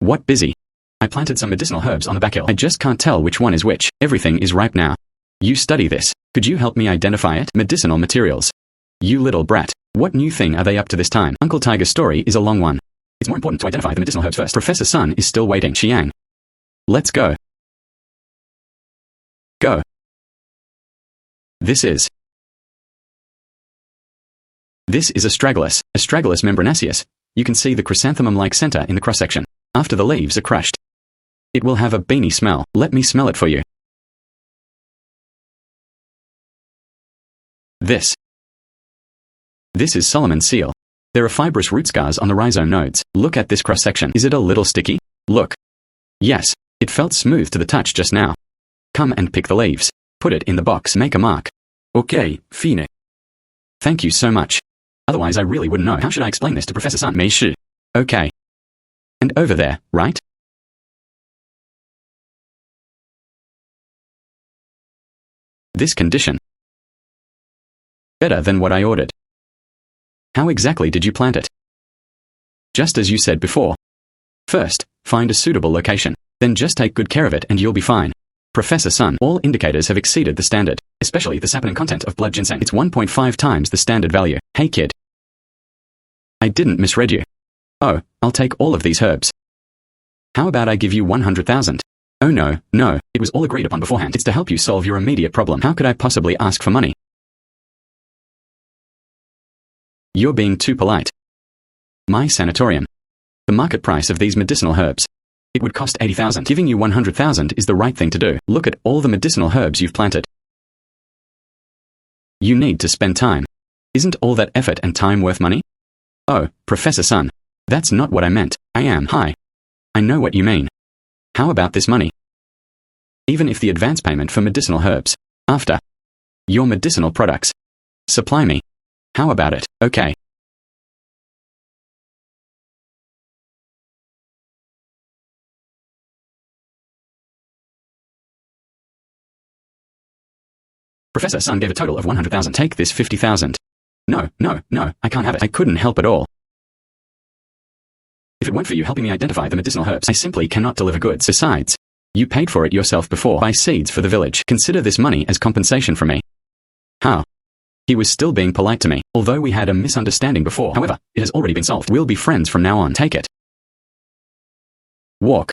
What busy? I planted some medicinal herbs on the back hill. I just can't tell which one is which. Everything is ripe now. You study this. Could you help me identify it? Medicinal materials. You little brat. What new thing are they up to this time? Uncle Tiger's story is a long one. It's more important to identify the medicinal herbs first. Professor Sun is still waiting. Xiang. Let's go. Go. This is Astragalus membranaceus. You can see the chrysanthemum-like center in the cross-section. After the leaves are crushed, it will have a beany smell. Let me smell it for you. This is Solomon seal. There are fibrous root scars on the rhizome nodes. Look at this cross-section. Is it a little sticky? Look. Yes, it felt smooth to the touch just now. Come and pick the leaves. Put it in the box. Make a mark. Okay, fine. Thank you so much. Otherwise I really wouldn't know. How should I explain this to Professor Sun? 没事. Okay. And over there, right? This condition. Better than what I ordered. How exactly did you plant it? Just as you said before. First, find a suitable location. Then just take good care of it and you'll be fine. Professor Sun, all indicators have exceeded the standard, especially the saponin content of blood ginseng. It's 1.5 times the standard value. Hey kid. I didn't misread you. Oh, I'll take all of these herbs. How about I give you 100,000? Oh no, it was all agreed upon beforehand. It's to help you solve your immediate problem. How could I possibly ask for money? You're being too polite. My sanatorium. The market price of these medicinal herbs. It would cost 80,000. Giving you 100,000 is the right thing to do. Look at all the medicinal herbs you've planted. You need to spend time. Isn't all that effort and time worth money? Oh, Professor Sun. That's not what I meant. Hi. I know what you mean. How about this money? Even if the advance payment for medicinal herbs. After your medicinal products. Supply me. How about it? Okay. Professor Sun gave a total of 100,000. Take this 50,000. No, I can't have it. I couldn't help at all. If it weren't for you helping me identify the medicinal herbs, I simply cannot deliver goods. Besides, you paid for it yourself before. Buy seeds for the village. Consider this money as compensation from me. How? He was still being polite to me, although we had a misunderstanding before. However, it has already been solved. We'll be friends from now on. Take it. Walk.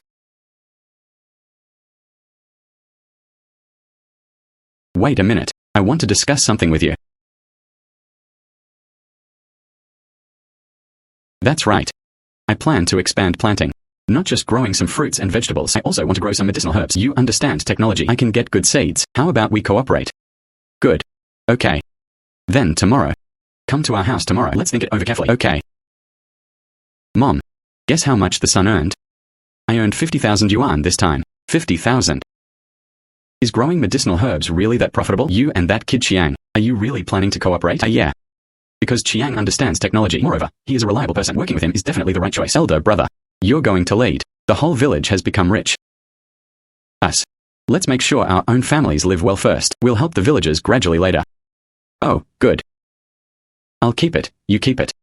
Wait a minute. I want to discuss something with you. That's right. I plan to expand planting. Not just growing some fruits and vegetables. I also want to grow some medicinal herbs. You understand technology. I can get good seeds. How about we cooperate? Good. Okay. Then tomorrow. Come to our house tomorrow. Let's think it over carefully. Okay. Mom, guess how much the son earned? I earned 50,000 yuan this time. 50,000. Is growing medicinal herbs really that profitable? You and that kid Chiang, are you really planning to cooperate? Yeah. Because Chiang understands technology. Moreover, he is a reliable person. Working with him is definitely the right choice. Elder brother, you're going to lead. The whole village has become rich. Us. Let's make sure our own families live well first. We'll help the villagers gradually later. Oh, good. I'll keep it. You keep it.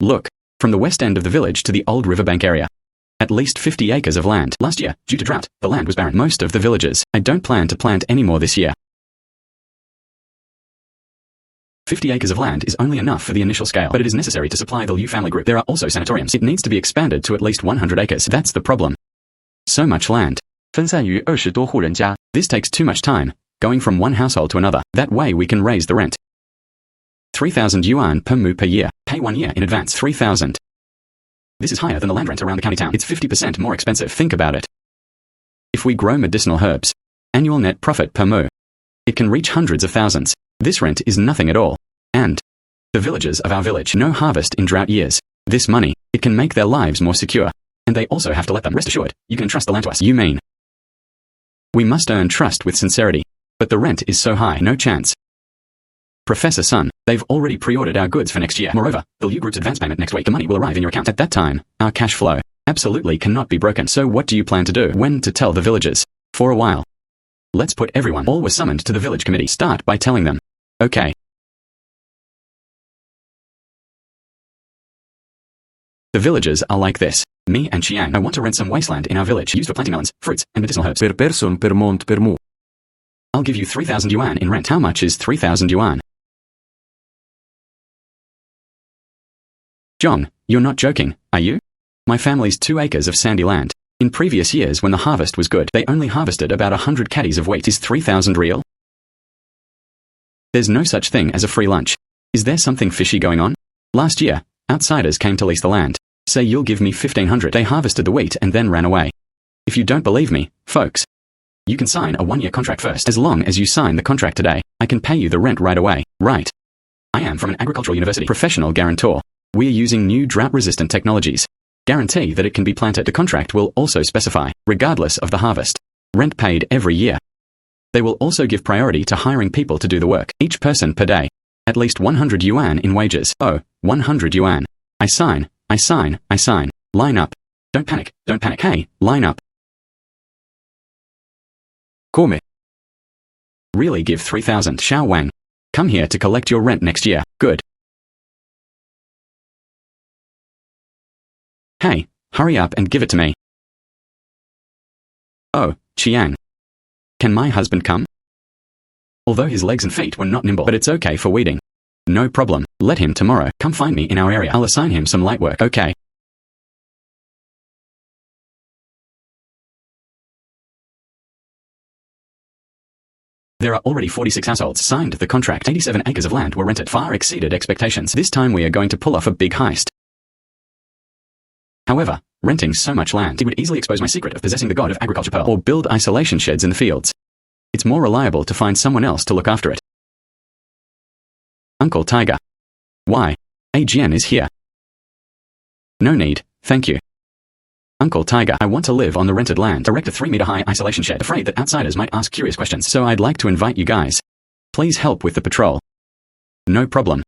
Look, from the west end of the village to the old riverbank area. At least 50 acres of land. Last year, due to drought, the land was barren. Most of the villages. I don't plan to plant any more this year. 50 acres of land is only enough for the initial scale, but it is necessary to supply the Liu family group. There are also sanatoriums. It needs to be expanded to at least 100 acres. That's the problem. So much land. 分散于20多户人家。 This takes too much time, going from one household to another. That way we can raise the rent. 3,000 yuan per mu per year. Pay 1 year in advance. 3,000. This is higher than the land rent around the county town. It's 50% more expensive. Think about it. If we grow medicinal herbs, annual net profit per mu, it can reach hundreds of thousands. This rent is nothing at all. And the villagers of our village, no harvest in drought years. This money, it can make their lives more secure. And they also have to let them rest assured. You can entrust the land to us. You mean? We must earn trust with sincerity. But the rent is so high, no chance. Professor Sun, they've already pre-ordered our goods for next year. Moreover, the Liu Group's advance payment next week. The money will arrive in your account. At that time, our cash flow absolutely cannot be broken. So what do you plan to do? When to tell the villagers? For a while. Let's put everyone. All were summoned to the village committee. Start by telling them. Okay. The villagers are like this. Me and Chiang, I want to rent some wasteland in our village, used for planting melons, fruits, and medicinal herbs. Per person per mont per mu. I'll give you 3,000 yuan in rent. How much is 3,000 yuan? Zhang, you're not joking, are you? My family's 2 acres of sandy land. In previous years when the harvest was good, they only harvested about 100 caddies of wheat. Is 3,000 real? There's no such thing as a free lunch. Is there something fishy going on? Last year, outsiders came to lease the land. Say you'll give me 1,500. They harvested the wheat and then ran away. If you don't believe me, folks, you can sign a 1-year contract first. As long as you sign the contract today, I can pay you the rent right away. Right. I am from an agricultural university. Professional guarantor. We are using new drought-resistant technologies. Guarantee that it can be planted. The contract will also specify, regardless of the harvest, rent paid every year. They will also give priority to hiring people to do the work, each person per day. At least 100 yuan in wages. Oh, 100 yuan. I sign, I sign, I sign. Line up. Don't panic, don't panic. Hey, line up. Come. Really give 3,000. Xiao Wang. Come here to collect your rent next year. Good. Hey, hurry up and give it to me. Oh, Chiang. Can my husband come? Although his legs and feet were not nimble, but it's okay for weeding. No problem. Let him tomorrow. Come find me in our area. I'll assign him some light work. Okay. There are already 46 households signed the contract. 87 acres of land were rented. Far exceeded expectations. This time we are going to pull off a big heist. However, renting so much land, it would easily expose my secret of possessing the god of agriculture pearl, or build isolation sheds in the fields. It's more reliable to find someone else to look after it. Uncle Tiger. Why? Jian is here. No need, thank you. Uncle Tiger, I want to live on the rented land. Erect a 3-meter-high isolation shed, afraid that outsiders might ask curious questions. So I'd like to invite you guys. Please help with the patrol. No problem.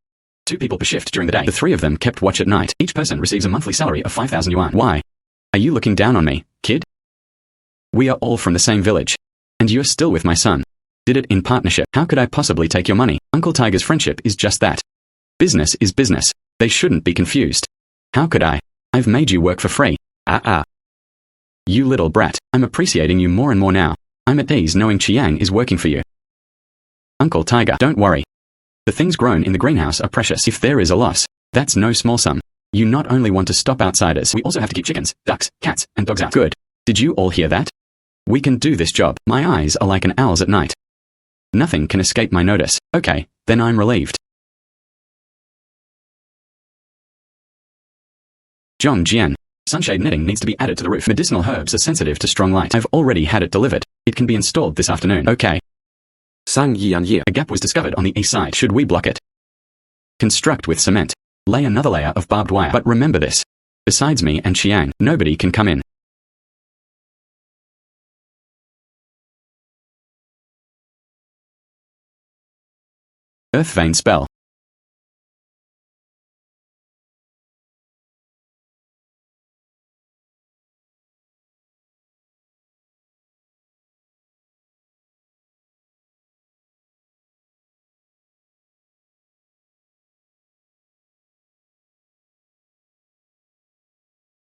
2 people per shift during the day. The 3 of them kept watch at night. Each person receives a monthly salary of 5,000 yuan. Why? Are you looking down on me, kid? We are all from the same village. And you're still with my son. Did it in partnership. How could I possibly take your money? Uncle Tiger's friendship is just that. Business is business. They shouldn't be confused. How could I? I've made you work for free. You little brat. I'm appreciating you more and more now. I'm at ease knowing Chiang is working for you. Uncle Tiger, don't worry. The things grown in the greenhouse are precious. If there is a loss, that's no small sum. You not only want to stop outsiders, we also have to keep chickens, ducks, cats, and dogs out. Good. Did you all hear that? We can do this job. My eyes are like an owl's at night. Nothing can escape my notice. Okay, then I'm relieved. Zhang Jian. Sunshade netting needs to be added to the roof. Medicinal herbs are sensitive to strong light. I've already had it delivered. It can be installed this afternoon. Okay. Zhang Jian. A gap was discovered on the east side. Should we block it? Construct with cement. Lay another layer of barbed wire. But remember this. Besides me and Chiang, nobody can come in. Earth vein spell.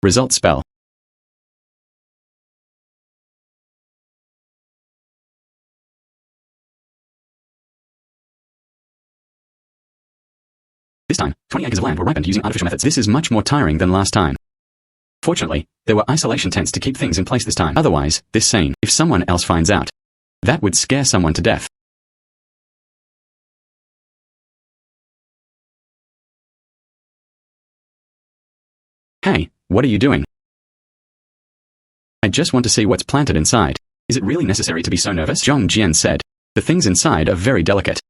Result spell. This time, 20 acres of land were ripened using artificial methods. This is much more tiring than last time. Fortunately, there were isolation tents to keep things in place this time. Otherwise, this scene, if someone else finds out, that would scare someone to death. Hey, what are you doing? I just want to see what's planted inside. Is it really necessary to be so nervous? Zhang Jian said. The things inside are very delicate.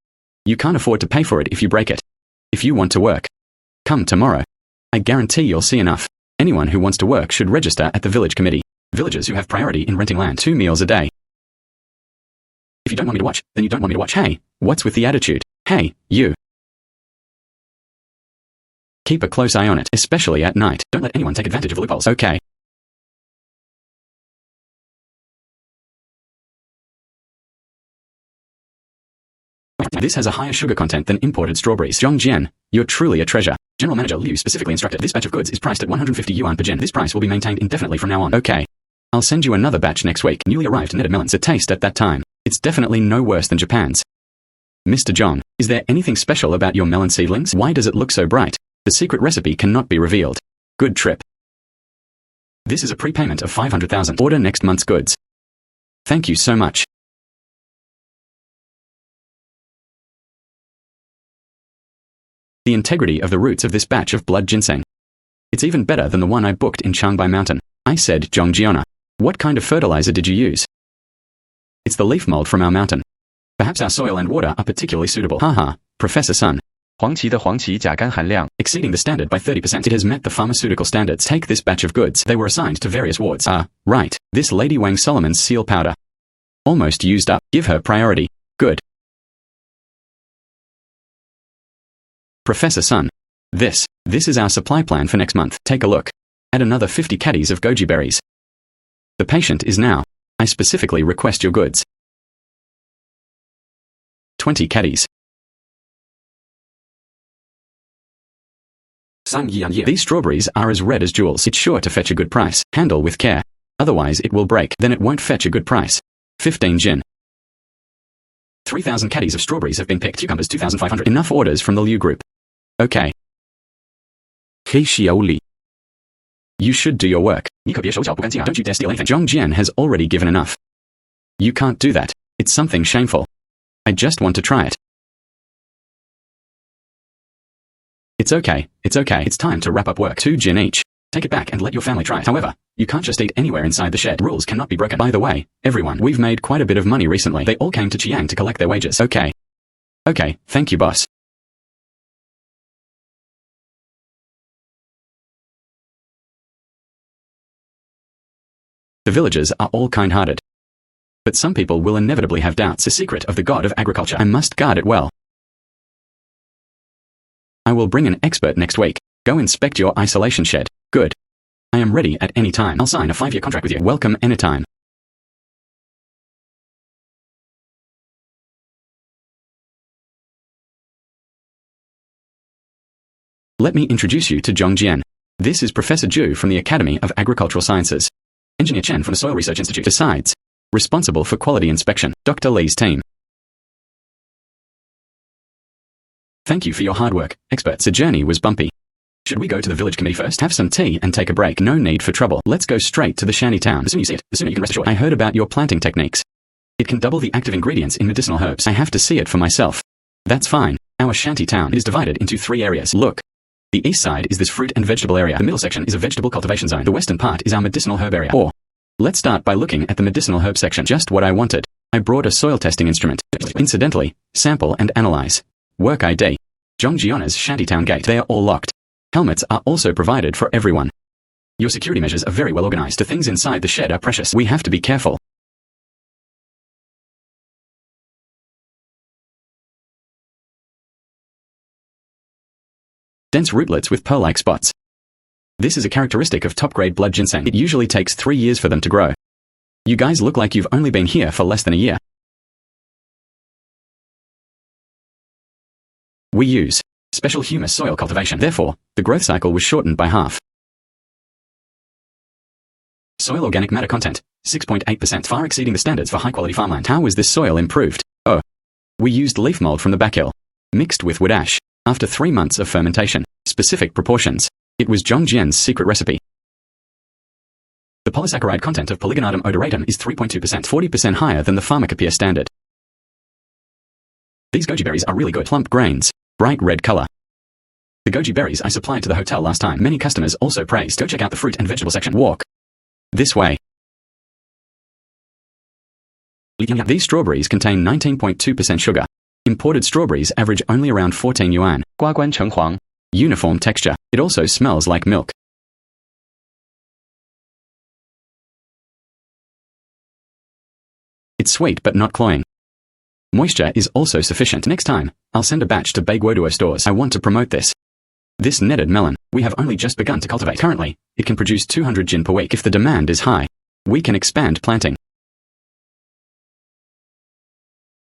You can't afford to pay for it if you break it. If you want to work, come tomorrow. I guarantee you'll see enough. Anyone who wants to work should register at the village committee. Villagers who have priority in renting land 2 meals a day. If you don't want me to watch, then you don't want me to watch. Hey, what's with the attitude? Hey, you. Keep a close eye on it, especially at night. Don't let anyone take advantage of loopholes. Okay. This has a higher sugar content than imported strawberries. Zhang Jian, you're truly a treasure. General Manager Liu specifically instructed this batch of goods is priced at 150 yuan per gin. This price will be maintained indefinitely from now on. Okay. I'll send you another batch next week. Newly arrived netted melons. A taste at that time. It's definitely no worse than Japan's. Mr. Zhang, is there anything special about your melon seedlings? Why does it look so bright? The secret recipe cannot be revealed. Good trip. This is a prepayment of 500,000. Order next month's goods. Thank you so much. The integrity of the roots of this batch of blood ginseng. It's even better than the one I booked in Changbai Mountain. I said, Zhang Jian, what kind of fertilizer did you use? It's the leaf mold from our mountain. Perhaps our soil and water are particularly suitable. Haha, Professor Sun. 黄芪的黄芪甲苷含量 Exceeding the standard by 30%. It has met the pharmaceutical standards. Take this batch of goods. They were assigned to various wards. Right. This Lady Wang Solomon's seal powder. Almost used up. Give her priority. Good. Professor Sun. This is our supply plan for next month. Take a look. Add another 50 caddies of goji berries. The patient is now. I specifically request your goods. 20 caddies. These strawberries are as red as jewels. It's sure to fetch a good price. Handle with care. Otherwise it will break. Then it won't fetch a good price. 15 jin. 3,000 caddies of strawberries have been picked. Cucumbers 2,500. Enough orders from the Liu group. Okay. 黑小李 You should do your work. Don't you dare steal anything. Zhang Jian has already given enough. You can't do that. It's something shameful. I just want to try it. It's okay. It's time to wrap up work. 2 jin each. Take it back and let your family try it. However, you can't just eat anywhere inside the shed. Rules cannot be broken. By the way, everyone, we've made quite a bit of money recently. They all came to Chiang to collect their wages. Okay, thank you, boss. The villagers are all kind-hearted. But some people will inevitably have doubts. The secret of the god of agriculture. I must guard it well. I will bring an expert next week. Go inspect your isolation shed. Good. I am ready at any time. I'll sign a 5-year contract with you. Welcome anytime. Let me introduce you to Zhang Jian. This is Professor Zhu from the Academy of Agricultural Sciences. Engineer Chen from the Soil Research Institute. Besides, responsible for quality inspection. Dr. Li's team. Thank you for your hard work, experts. The journey was bumpy. Should we go to the village committee first? Have some tea and take a break. No need for trouble. Let's go straight to the shanty town. The sooner you see it, the sooner you can rest assured. I heard about your planting techniques. It can double the active ingredients in medicinal herbs. I have to see it for myself. That's fine. Our shanty town is divided into 3 areas. Look. The east side is this fruit and vegetable area. The middle section is a vegetable cultivation zone. The western part is our medicinal herb area. Let's start by looking at the medicinal herb section. Just what I wanted. I brought a soil testing instrument. Incidentally, sample and analyze. Work ID. Zhang Jian's shantytown gate. They are all locked. Helmets are also provided for everyone. Your security measures are very well organized. The things inside the shed are precious. We have to be careful. Dense rootlets with pearl-like spots. This is a characteristic of top-grade blood ginseng. It usually takes 3 years for them to grow. You guys look like you've only been here for less than a year. We use special humus soil cultivation. Therefore, the growth cycle was shortened by half. Soil organic matter content, 6.8%, far exceeding the standards for high-quality farmland. How was this soil improved? We used leaf mold from the backhill, mixed with wood ash. After 3 months of fermentation, specific proportions. It was Zhang Jian's secret recipe. The polysaccharide content of Polygonardum odoratum is 3.2%, 40% higher than the pharmacopoeia standard. These goji berries are really good. Plump grains, bright red color. The goji berries I supplied to the hotel last time. Many customers also praised. Go check out the fruit and vegetable section. Walk this way. These strawberries contain 19.2% sugar. Imported strawberries average only around 14 yuan. 瓜冠橙黄. Uniform texture. It also smells like milk. It's sweet but not cloying. Moisture is also sufficient. Next time, I'll send a batch to Baiguoduo stores. I want to promote this. This netted melon, we have only just begun to cultivate. Currently, it can produce 200 jin per week. If the demand is high, we can expand planting.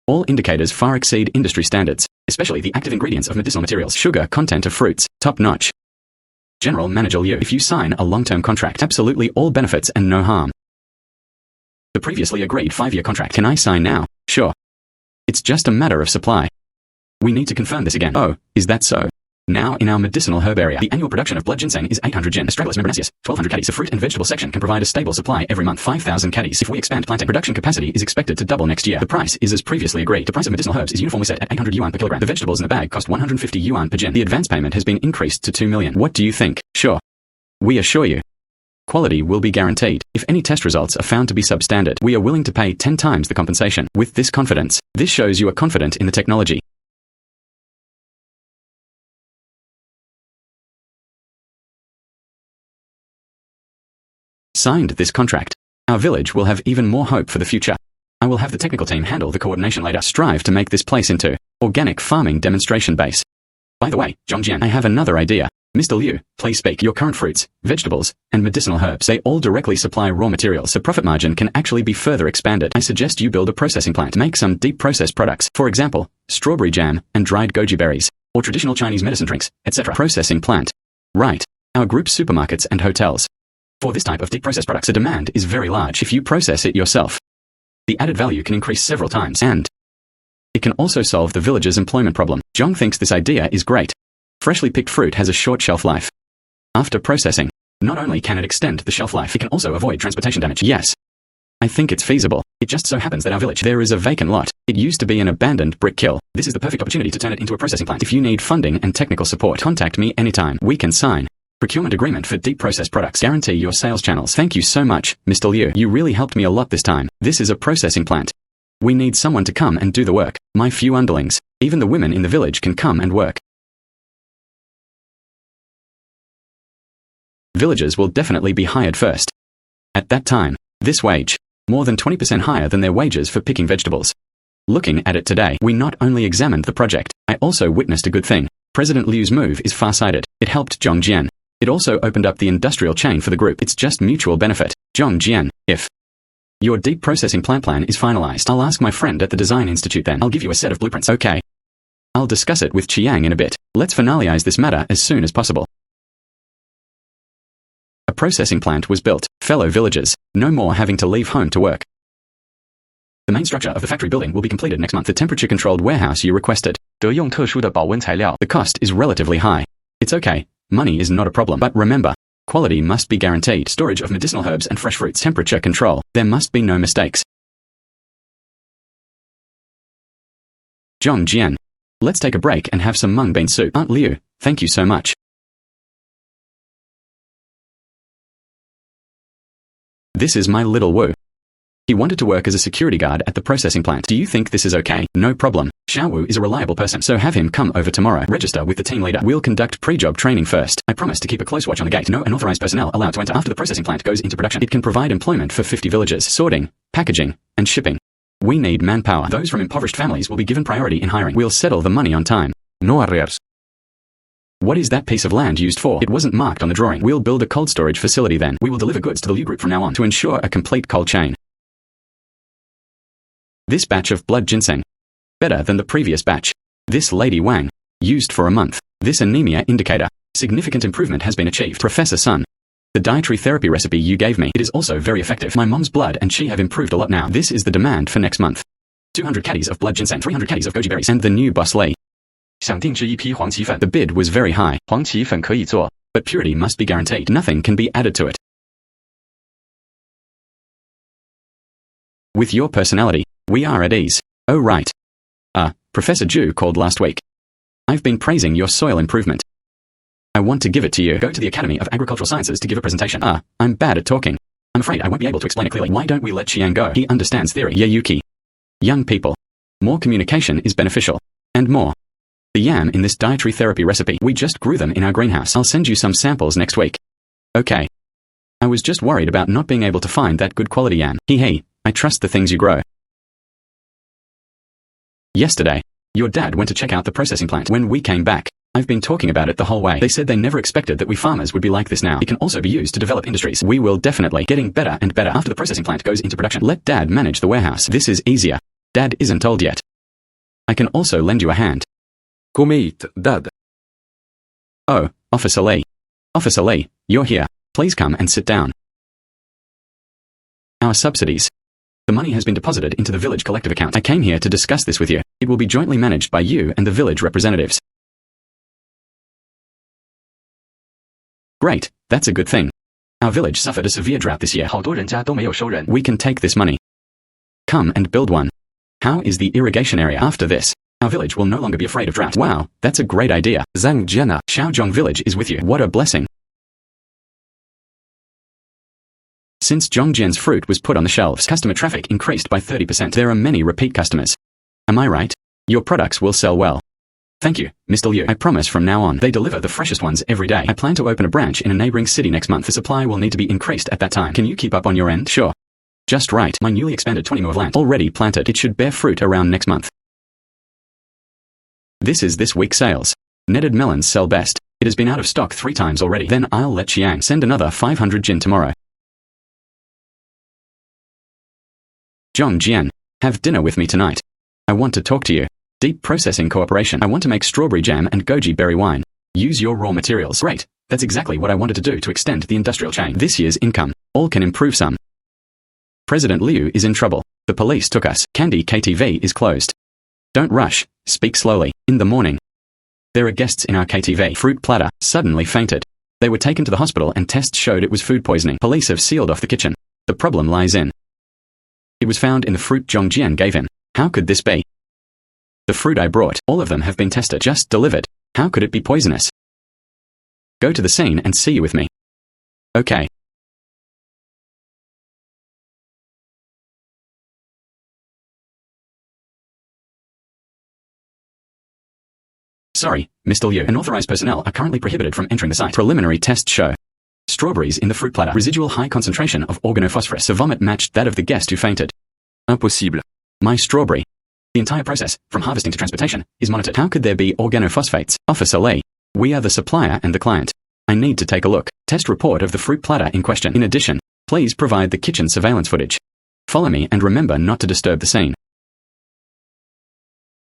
All indicators far exceed industry standards, especially the active ingredients of medicinal materials. Sugar content of fruits, top-notch. General Manager Liu, if you sign a long-term contract, absolutely all benefits and no harm. The previously agreed 5-year contract. Can I sign now? Sure. It's just a matter of supply. We need to confirm this again. Oh, is that so? Now in our medicinal herb area, the annual production of blood ginseng is 800 jin. Astragalus membranaceus, 1200 caddies. The fruit and vegetable section can provide a stable supply every month, 5,000 caddies. If we expand planting, production capacity is expected to double next year. The price is as previously agreed. The price of medicinal herbs is uniformly set at 800 yuan per kilogram. The vegetables in the bag cost 150 yuan per jin. The advance payment has been increased to 2 million. What do you think? Sure. We assure you. Quality will be guaranteed. If any test results are found to be substandard, we are willing to pay 10 times the compensation. With this confidence, this shows you are confident in the technology. Signed this contract. Our village will have even more hope for the future. I will have the technical team handle the coordination later. Strive to make this place into organic farming demonstration base. By the way, Zhang Jian, I have another idea. Mr. Liu, please speak. Your current fruits, vegetables, and medicinal herbs, they all directly supply raw materials. The profit margin can actually be further expanded. I suggest you build a processing plant. Make some deep processed products. For example, strawberry jam and dried goji berries, or traditional Chinese medicine drinks, etc. Processing plant. Right. Our group supermarkets and hotels. For this type of deep processed products, the demand is very large. If you process it yourself, the added value can increase several times, and it can also solve the village's employment problem. Zhang thinks this idea is great. Freshly picked fruit has a short shelf life. After processing, not only can it extend the shelf life, it can also avoid transportation damage. Yes. I think it's feasible. It just so happens that our village, there is a vacant lot. It used to be an abandoned brick kiln. This is the perfect opportunity to turn it into a processing plant. If you need funding and technical support, contact me anytime. We can sign procurement agreement for deep processed products. Guarantee your sales channels. Thank you so much, Mr. Liu. You really helped me a lot this time. This is a processing plant. We need someone to come and do the work. My few underlings, even the women in the village can come and work. Villagers will definitely be hired first. At that time, this wage, more than 20% higher than their wages for picking vegetables. Looking at it today, we not only examined the project, I also witnessed a good thing. President Liu's move is far-sighted. It helped Zhang Jian. It also opened up the industrial chain for the group. It's just mutual benefit. Zhang Jian, if your deep processing plant plan is finalized, I'll ask my friend at the Design Institute then. I'll give you a set of blueprints. Okay. I'll discuss it with Chiang in a bit. Let's finalize this matter as soon as possible. A processing plant was built. Fellow villagers, no more having to leave home to work. The main structure of the factory building will be completed next month. The temperature-controlled warehouse you requested. 得用特殊的保温材料. The cost is relatively high. It's okay. Money is not a problem. But remember, quality must be guaranteed. Storage of medicinal herbs and fresh fruits. Temperature control. There must be no mistakes. Zhang Jian. Let's take a break and have some mung bean soup. Aunt Liu, thank you so much. This is my little Wu. He wanted to work as a security guard at the processing plant. Do you think this is okay? No problem. Xiao Wu is a reliable person, so have him come over tomorrow. Register with the team leader. We'll conduct pre-job training first. I promise to keep a close watch on the gate. No unauthorized personnel allowed to enter. After the processing plant goes into production, it can provide employment for 50 villagers. Sorting, packaging, and shipping. We need manpower. Those from impoverished families will be given priority in hiring. We'll settle the money on time. No arrears. What is that piece of land used for? It wasn't marked on the drawing. We'll build a cold storage facility then. We will deliver goods to the Liu Group from now on to ensure a complete cold chain. This batch of blood ginseng. Better than the previous batch. This Lady Wang. Used for a month. This anemia indicator. Significant improvement has been achieved. Professor Sun. The dietary therapy recipe you gave me. It is also very effective. My mom's blood and she have improved a lot now. This is the demand for next month. 200 caddies of blood ginseng. 300 caddies of goji berries. And the new boss Lee. 想定制一批黄芪粉。 The bid was very high, 黄芪粉可以做， but purity must be guaranteed. Nothing can be added to it. With your personality, we are at ease. Oh right. Professor Zhu called last week. I've been praising your soil improvement. I want to give it to you. Go to the Academy of Agricultural Sciences to give a presentation. I'm bad at talking. I'm afraid I won't be able to explain it clearly. Why don't we let Xiang go? He understands theory. Yayuki. Young people. More communication is beneficial. And more. The yam in this dietary therapy recipe, we just grew them in our greenhouse. I'll send you some samples next week. Okay. I was just worried about not being able to find that good quality yam. Hey, I trust the things you grow. Yesterday, your dad went to check out the processing plant. When we came back, I've been talking about it the whole way. They said they never expected that we farmers would be like this now. It can also be used to develop industries. We will definitely getting better and better after the processing plant goes into production. Let Dad manage the warehouse. This is easier. Dad isn't old yet. I can also lend you a hand. Come eat, Dad. Oh, Officer Lee. Officer Lee, you're here. Please come and sit down. Our subsidies. The money has been deposited into the village collective account. I came here to discuss this with you. It will be jointly managed by you and the village representatives. Great, that's a good thing. Our village suffered a severe drought this year. 好多人家都没有收人。 We can take this money. Come and build one. How is the irrigation area? After this, our village will no longer be afraid of drought. Wow, that's a great idea. Zhang Jian. Shaozhong village is with you. What a blessing. Since Zhang Jian's fruit was put on the shelves, customer traffic increased by 30%. There are many repeat customers. Am I right? Your products will sell well. Thank you, Mr. Liu. I promise from now on, they deliver the freshest ones every day. I plan to open a branch in a neighboring city next month. The supply will need to be increased at that time. Can you keep up on your end? Sure. Just right. My newly expanded 20 mu of land already planted. It should bear fruit around next month. This is this week's sales. Netted melons sell best. It has been out of stock 3 times already. Then I'll let Xiang send another 500 jin tomorrow. Zhang Jian, have dinner with me tonight. I want to talk to you. Deep processing cooperation. I want to make strawberry jam and goji berry wine. Use your raw materials. Great. That's exactly what I wanted to do to extend the industrial chain. This year's income. All can improve some. President Liu is in trouble. The police took us. Candy KTV is closed. Don't rush. Speak slowly. In the morning. There are guests in our KTV. Fruit platter suddenly fainted. They were taken to the hospital and tests showed it was food poisoning. Police have sealed off the kitchen. The problem lies in. It was found in the fruit Zhang Jian gave him. How could this be? The fruit I brought, all of them have been tested. Just delivered. How could it be poisonous? Go to the scene and see you with me. Okay. Sorry, Mr. Liu. Unauthorized personnel are currently prohibited from entering the site. Preliminary tests show. Strawberries in the fruit platter. Residual high concentration of organophosphorus. The vomit matched that of the guest who fainted. Impossible. My strawberry. The entire process, from harvesting to transportation, is monitored. How could there be organophosphates? Officer Lee. We are the supplier and the client. I need to take a look. Test report of the fruit platter in question. In addition, please provide the kitchen surveillance footage. Follow me and remember not to disturb the scene.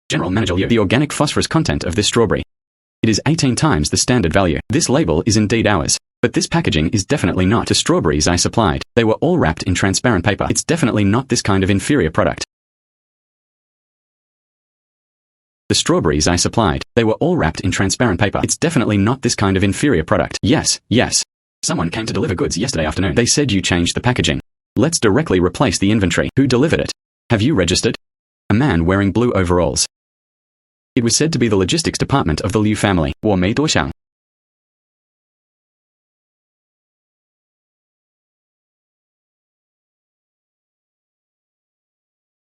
General Manager Liu. The organic phosphorus content of this strawberry. It is 18 times the standard value. This label is indeed ours. But this packaging is definitely not the strawberries I supplied. They were all wrapped in transparent paper. It's definitely not this kind of inferior product. The strawberries I supplied, they were all wrapped in transparent paper. It's definitely not this kind of inferior product. Yes, yes. Someone came to deliver goods yesterday afternoon. They said you changed the packaging. Let's directly replace the inventory. Who delivered it? Have you registered? A man wearing blue overalls. It was said to be the logistics department of the Liu family. 我没多想.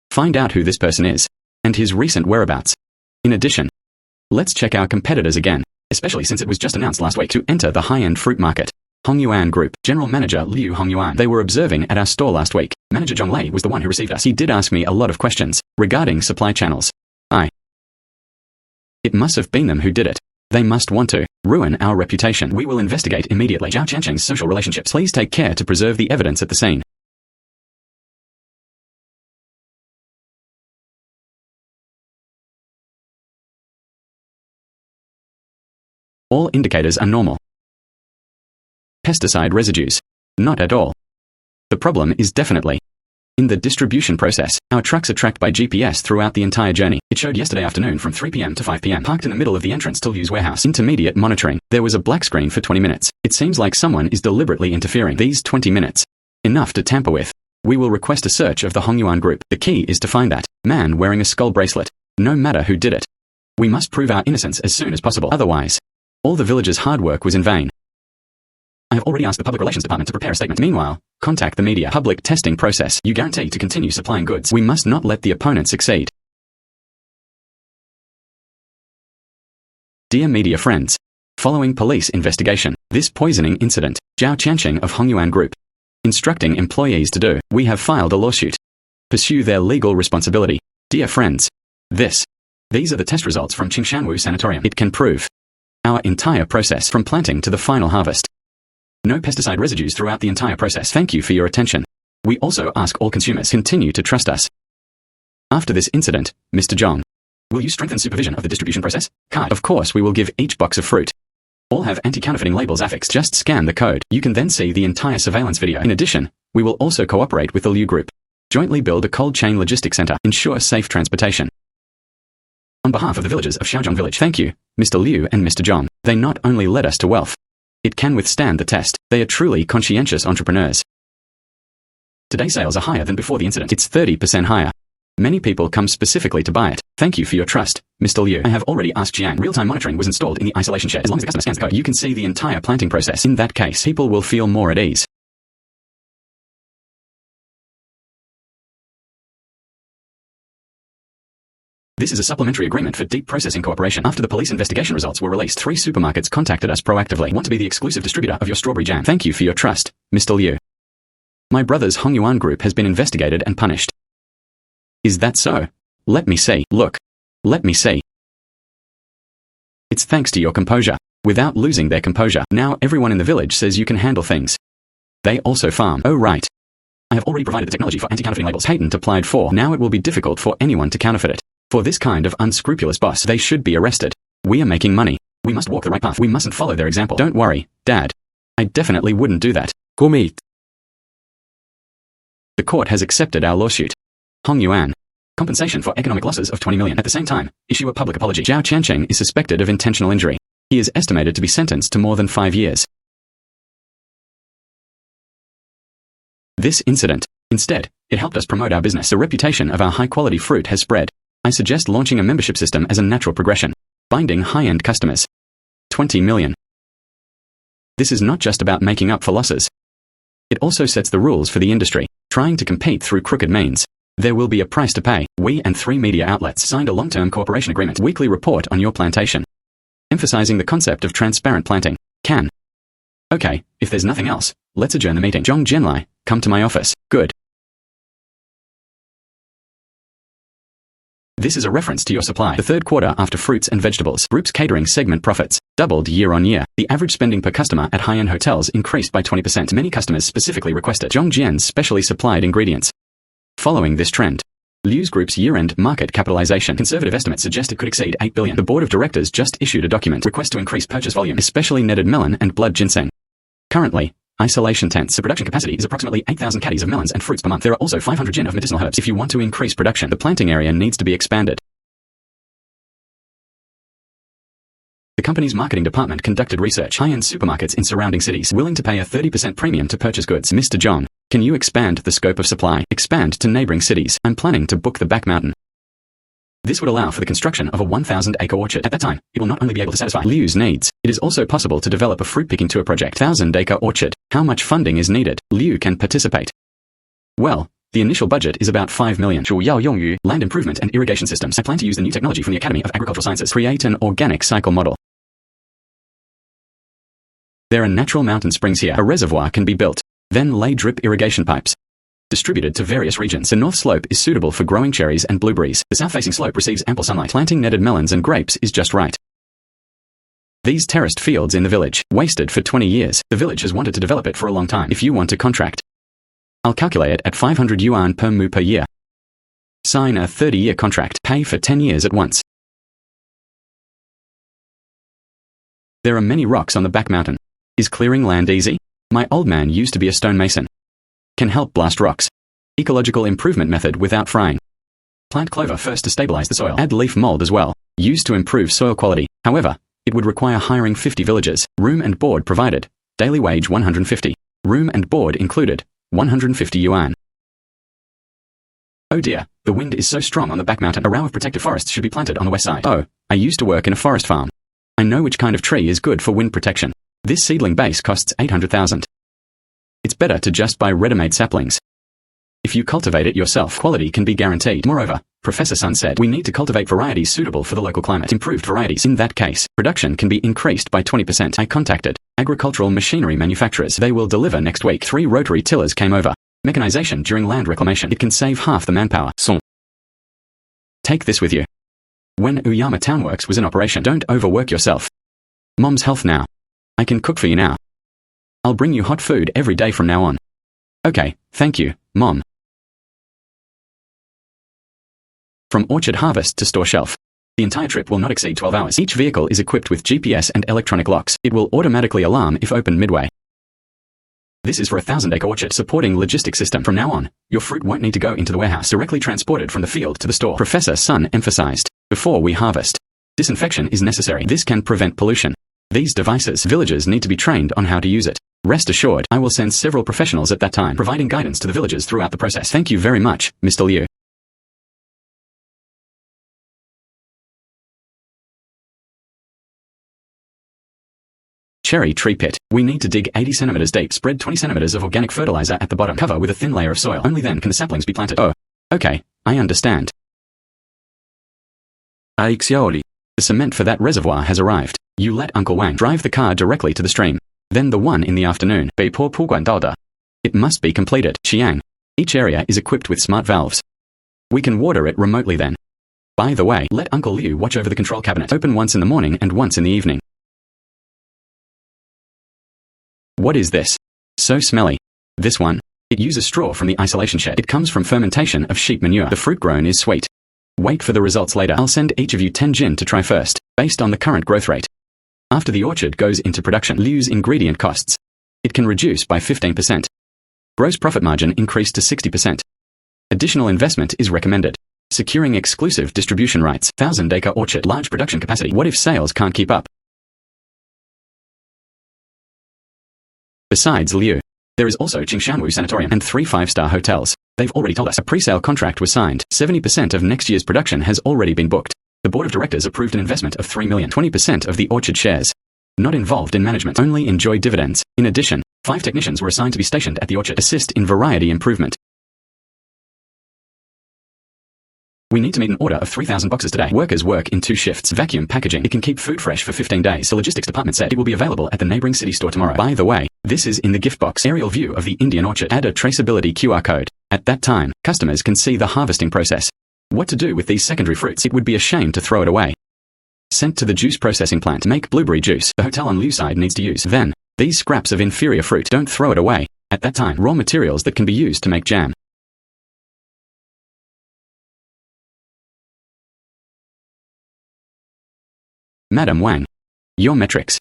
Find out who this person is, and his recent whereabouts. In addition, let's check our competitors again, especially since it was just announced last week to enter the high-end fruit market. Hongyuan Group, General Manager Liu Hongyuan. They were observing at our store last week. Manager Zhong Lei was the one who received us. He did ask me a lot of questions regarding supply channels. It must have been them who did it. They must want to ruin our reputation. We will investigate immediately. Zhao Qiancheng's social relationships. Please take care to preserve the evidence at the scene. All indicators are normal. Pesticide residues. Not at all. The problem is definitely In the distribution process, our trucks are tracked by GPS throughout the entire journey. It showed yesterday afternoon from 3 p.m. to 5 p.m. Parked in the middle of the entrance to Liu's warehouse. Intermediate monitoring. There was a black screen for 20 minutes. It seems like someone is deliberately interfering. These 20 minutes. Enough to tamper with. We will request a search of the Hongyuan group. The key is to find that man wearing a skull bracelet. No matter who did it. We must prove our innocence as soon as possible. Otherwise, all the villagers' hard work was in vain. I have already asked the Public Relations Department to prepare a statement. Meanwhile, contact the media. Public testing process. You guarantee to continue supplying goods. We must not let the opponent succeed. Dear media friends. Following police investigation, this poisoning incident, Zhao Qianqing of Hongyuan Group, instructing employees to do, we have filed a lawsuit. Pursue their legal responsibility. Dear friends. These are the test results from Qingshanwu Sanatorium. It can prove our entire process from planting to the final harvest. No pesticide residues throughout the entire process. Thank you for your attention. We also ask all consumers continue to trust us. After this incident, Mr. Zhang, will you strengthen supervision of the distribution process? Card. Of course we will give each box of fruit. All have anti-counterfeiting labels affixed. Just scan the code. You can then see the entire surveillance video. In addition, we will also cooperate with the Liu Group. Jointly build a cold chain logistics center. Ensure safe transportation. On behalf of the villagers of Xiaozhong Village, thank you, Mr. Liu and Mr. Zhang. They not only led us to wealth. It can withstand the test. They are truly conscientious entrepreneurs. Today sales are higher than before the incident. It's 30% higher. Many people come specifically to buy it. Thank you for your trust, Mr. Liu. I have already asked Jian. Real-time monitoring was installed in the isolation shed. As long as the customer scans the code, you can see the entire planting process. In that case, people will feel more at ease. This is a supplementary agreement for deep processing cooperation. After the police investigation results were released, 3 supermarkets contacted us proactively. Want to be the exclusive distributor of your strawberry jam. Thank you for your trust, Mr. Liu. My brother's Hongyuan group has been investigated and punished. Is that so? Let me see. Look. Let me see. It's thanks to your composure. Without losing their composure. Now everyone in the village says you can handle things. They also farm. Oh right. I have already provided the technology for anti-counterfeiting labels. Patent applied for. Now it will be difficult for anyone to counterfeit it. For this kind of unscrupulous boss, they should be arrested. We are making money. We must walk the right path. We mustn't follow their example. Don't worry, Dad. I definitely wouldn't do that. Commit. The court has accepted our lawsuit. Hongyuan. Compensation for economic losses of 20 million. At the same time, issue a public apology. Zhao Qianqing is suspected of intentional injury. He is estimated to be sentenced to more than 5 years. This incident, instead, it helped us promote our business. The reputation of our high-quality fruit has spread. I suggest launching a membership system as a natural progression. Binding high-end customers. 20 million. This is not just about making up for losses. It also sets the rules for the industry, trying to compete through crooked means. There will be a price to pay. We and 3 media outlets signed a long-term cooperation agreement. Weekly report on your plantation. Emphasizing the concept of transparent planting. Can. Okay, if there's nothing else, let's adjourn the meeting. Zhang Jian, come to my office. Good. This is a reference to your supply. The third quarter after fruits and vegetables. Group's catering segment profits doubled year on year. The average spending per customer at high-end hotels increased by 20%. Many customers specifically requested Zhang Jian's specially supplied ingredients. Following this trend, Liu's Group's year-end market capitalization. Conservative estimates suggest it could exceed 8 billion. The board of directors just issued a document request to increase purchase volume, especially netted melon and blood ginseng. Currently, isolation tents. The production capacity is approximately 8,000 caddies of melons and fruits per month. There are also 500 jin of medicinal herbs. If you want to increase production, the planting area needs to be expanded. The company's marketing department conducted research. High-end supermarkets in surrounding cities willing to pay a 30% premium to purchase goods. Mr. Zhang, can you expand the scope of supply? Expand to neighboring cities. I'm planning to book the back mountain. This would allow for the construction of a 1,000-acre orchard. At that time, it will not only be able to satisfy Liu's needs, it is also possible to develop a fruit-picking tour project. 1,000-acre orchard. How much funding is needed? Liu can participate. Well, the initial budget is about 5 million. 主要用于 Land improvement and irrigation systems. I plan to use the new technology from the Academy of Agricultural Sciences. Create an organic cycle model. There are natural mountain springs here. A reservoir can be built. Then lay drip irrigation pipes. Distributed to various regions. The north slope is suitable for growing cherries and blueberries. The south-facing slope receives ample sunlight. Planting netted melons and grapes is just right. These terraced fields in the village, wasted for 20 years. The village has wanted to develop it for a long time. If you want to contract, I'll calculate it at 500 yuan per mu per year. Sign a 30-year contract. Pay for 10 years at once. There are many rocks on the back mountain. Is clearing land easy? My old man used to be a stonemason. Can help blast rocks. Ecological improvement method without frying. Plant clover first to stabilize the soil. Add leaf mold as well, used to improve soil quality. However, it would require hiring 50 villagers. Room and board provided. Daily wage 150. Room and board included. 150 yuan. Oh dear, the wind is so strong on the back mountain. A row of protective forests should be planted on the west side. Oh, I used to work in a forest farm. I know which kind of tree is good for wind protection. This seedling base costs 800,000. It's better to just buy ready-made saplings. If you cultivate it yourself, quality can be guaranteed. Moreover, Professor Sun said, we need to cultivate varieties suitable for the local climate. Improved varieties. In that case, production can be increased by 20%. I contacted agricultural machinery manufacturers. They will deliver next week. 3 rotary tillers came over. Mechanization during land reclamation. It can save half the manpower. Song. Take this with you. When Uyama Townworks was in operation, don't overwork yourself. Mom's health now. I can cook for you now. I'll bring you hot food every day from now on. Okay, thank you, Mom. From orchard harvest to store shelf. The entire trip will not exceed 12 hours. Each vehicle is equipped with GPS and electronic locks. It will automatically alarm if opened midway. This is for a 1,000-acre orchard supporting logistics system. From now on, your fruit won't need to go into the warehouse, directly transported from the field to the store. Professor Sun emphasized, before we harvest, disinfection is necessary. This can prevent pollution. These devices, villagers need to be trained on how to use it. Rest assured, I will send several professionals at that time, providing guidance to the villagers throughout the process. Thank you very much, Mr. Liu. Cherry tree pit. We need to dig 80 centimeters deep. Spread 20 centimeters of organic fertilizer at the bottom. Cover with a thin layer of soil. Only then can the saplings be planted. Oh, okay, I understand. Aixiaoli. The cement for that reservoir has arrived. You let Uncle Wang drive the car directly to the stream. Then the one in the afternoon. 北坡铺管道的. It must be completed. Xiang. Each area is equipped with smart valves. We can water it remotely then. By the way, let Uncle Liu watch over the control cabinet. Open once in the morning and once in the evening. What is this? So smelly. This one. It uses straw from the isolation shed. It comes from fermentation of sheep manure. The fruit grown is sweet. Wait for the results later. I'll send each of you 10 jin to try first, based on the current growth rate. After the orchard goes into production, Liu's ingredient costs. It can reduce by 15%. Gross profit margin increased to 60%. Additional investment is recommended. Securing exclusive distribution rights. 1,000-acre orchard. Large production capacity. What if sales can't keep up? Besides Liu, there is also Qingshanwu Sanatorium and 3 5-star hotels. They've already told us a pre-sale contract was signed. 70% of next year's production has already been booked. The board of directors approved an investment of 3 million. 20% of the orchard shares. Not involved in management. Only enjoy dividends. In addition, 5 technicians were assigned to be stationed at the orchard. Assist in variety improvement. We need to meet an order of 3,000 boxes today. Workers work in 2 shifts. Vacuum packaging. It can keep food fresh for 15 days. The logistics department said it will be available at the neighboring city store tomorrow. By the way, this is in the gift box. Aerial view of the Indian orchard. Add a traceability QR code. At that time, customers can see the harvesting process. What to do with these secondary fruits? It would be a shame to throw it away. Sent to the juice processing plant. Make blueberry juice. The hotel on Liu side needs to use. Then, these scraps of inferior fruit. Don't throw it away. At that time, raw materials that can be used to make jam. Madam Wang. Your metrics.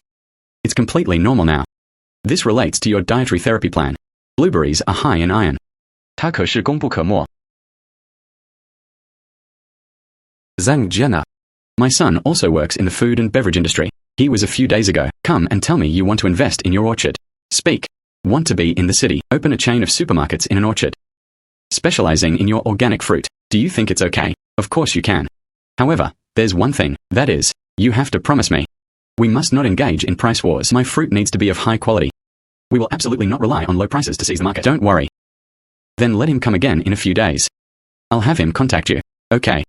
It's completely normal now. This relates to your dietary therapy plan. Blueberries are high in iron. 它可是功不可没. Zhang Jian. My son also works in the food and beverage industry. He was a few days ago. Come and tell me you want to invest in your orchard. Speak. Want to be in the city. Open a chain of supermarkets in an orchard. Specializing in your organic fruit. Do you think it's okay? Of course you can. However, there's one thing, that is, you have to promise me. We must not engage in price wars. My fruit needs to be of high quality. We will absolutely not rely on low prices to seize the market. Don't worry. Then let him come again in a few days. I'll have him contact you. Okay.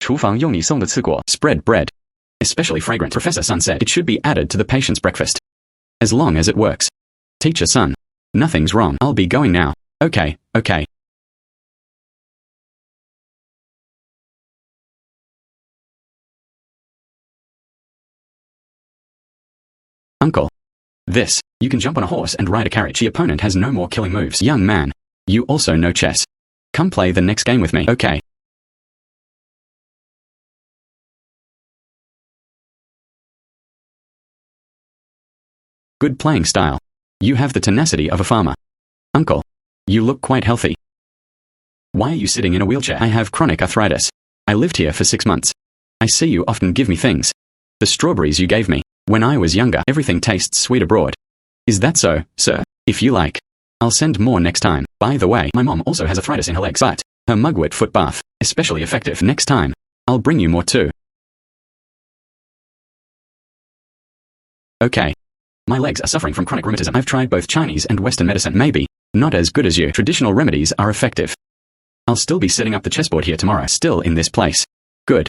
厨房用你送的刺果. Spread bread. Especially fragrant. Professor Sun said it should be added to the patient's breakfast. As long as it works. Teacher Sun. Nothing's wrong. I'll be going now. Okay, okay. Uncle. This. You can jump on a horse and ride a carriage. The opponent has no more killing moves. Young man. You also know chess. Come play the next game with me. Okay. Good playing style. You have the tenacity of a farmer. Uncle, you look quite healthy. Why are you sitting in a wheelchair? I have chronic arthritis. I lived here for 6 months. I see you often give me things. The strawberries you gave me. When I was younger, everything tastes sweet abroad. Is that so, sir? If you like, I'll send more next time. By the way, my mom also has arthritis in her legs, but her mugwort foot bath, especially effective. Next time, I'll bring you more too. Okay. My legs are suffering from chronic rheumatism. I've tried both Chinese and Western medicine. Maybe not as good as you. Traditional remedies are effective. I'll still be setting up the chessboard here tomorrow. Still in this place. Good.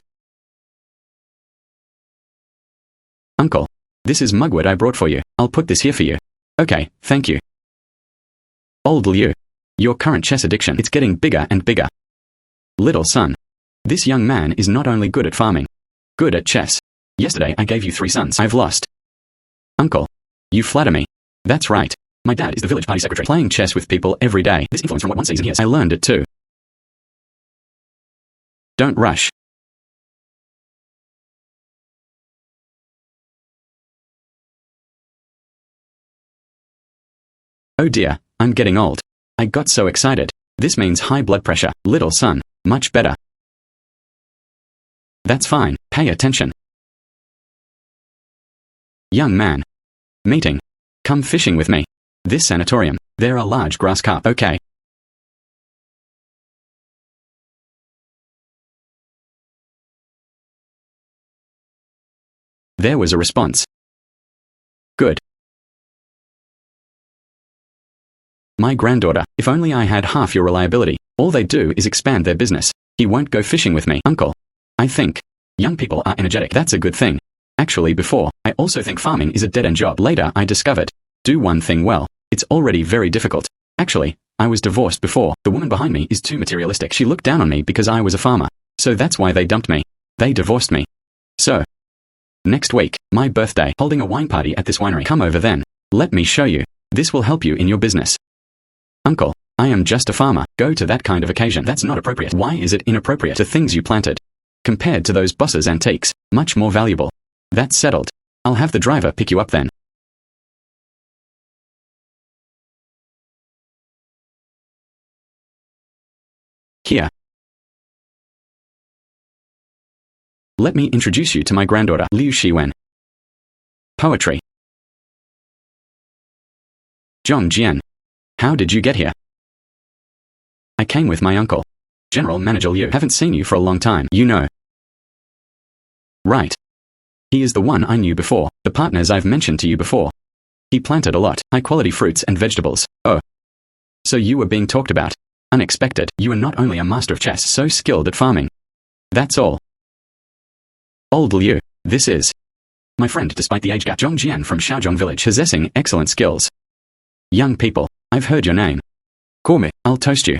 Uncle, this is mugwort I brought for you. I'll put this here for you. Okay, thank you. Old Liu, your current chess addiction, it's getting bigger and bigger. Little son, this young man is not only good at farming, good at chess. Yesterday I gave you 3 sons. I've lost. Uncle, you flatter me. That's right. My dad is the village party secretary, playing chess with people every day. This influence from what one sees and hears. I learned it too. Don't rush. Oh dear, I'm getting old. I got so excited. This means high blood pressure. Little son, much better. That's fine, pay attention. Young man. Meeting. Come fishing with me. This sanatorium, there are large grass carp. Okay. There was a response. Good. My granddaughter, if only I had half your reliability. All they do is expand their business. He won't go fishing with me. Uncle, I think young people are energetic. That's a good thing. Actually, before, I also think farming is a dead-end job. Later, I discovered, do one thing well. It's already very difficult. Actually, I was divorced before. The woman behind me is too materialistic. She looked down on me because I was a farmer. So that's why they dumped me. They divorced me. So, next week, my birthday, holding a wine party at this winery. Come over then. Let me show you. This will help you in your business. Uncle, I am just a farmer. Go to that kind of occasion. That's not appropriate. Why is it inappropriate? The things you planted, compared to those bosses' antiques, much more valuable. That's settled. I'll have the driver pick you up then. Here. Let me introduce you to my granddaughter, Liu Shiwen. Poetry. Zhang Jian. How did you get here? I came with my uncle. General Manager Liu. Haven't seen you for a long time, you know. Right. He is the one I knew before, the partners I've mentioned to you before. He planted a lot, high-quality fruits and vegetables. Oh. So you were being talked about. Unexpected. You are not only a master of chess, so skilled at farming. That's all. Old Liu, this is my friend despite the age gap. Zhang Jian from Shaozhong village, possessing excellent skills. Young people, I've heard your name. Call me, I'll toast you.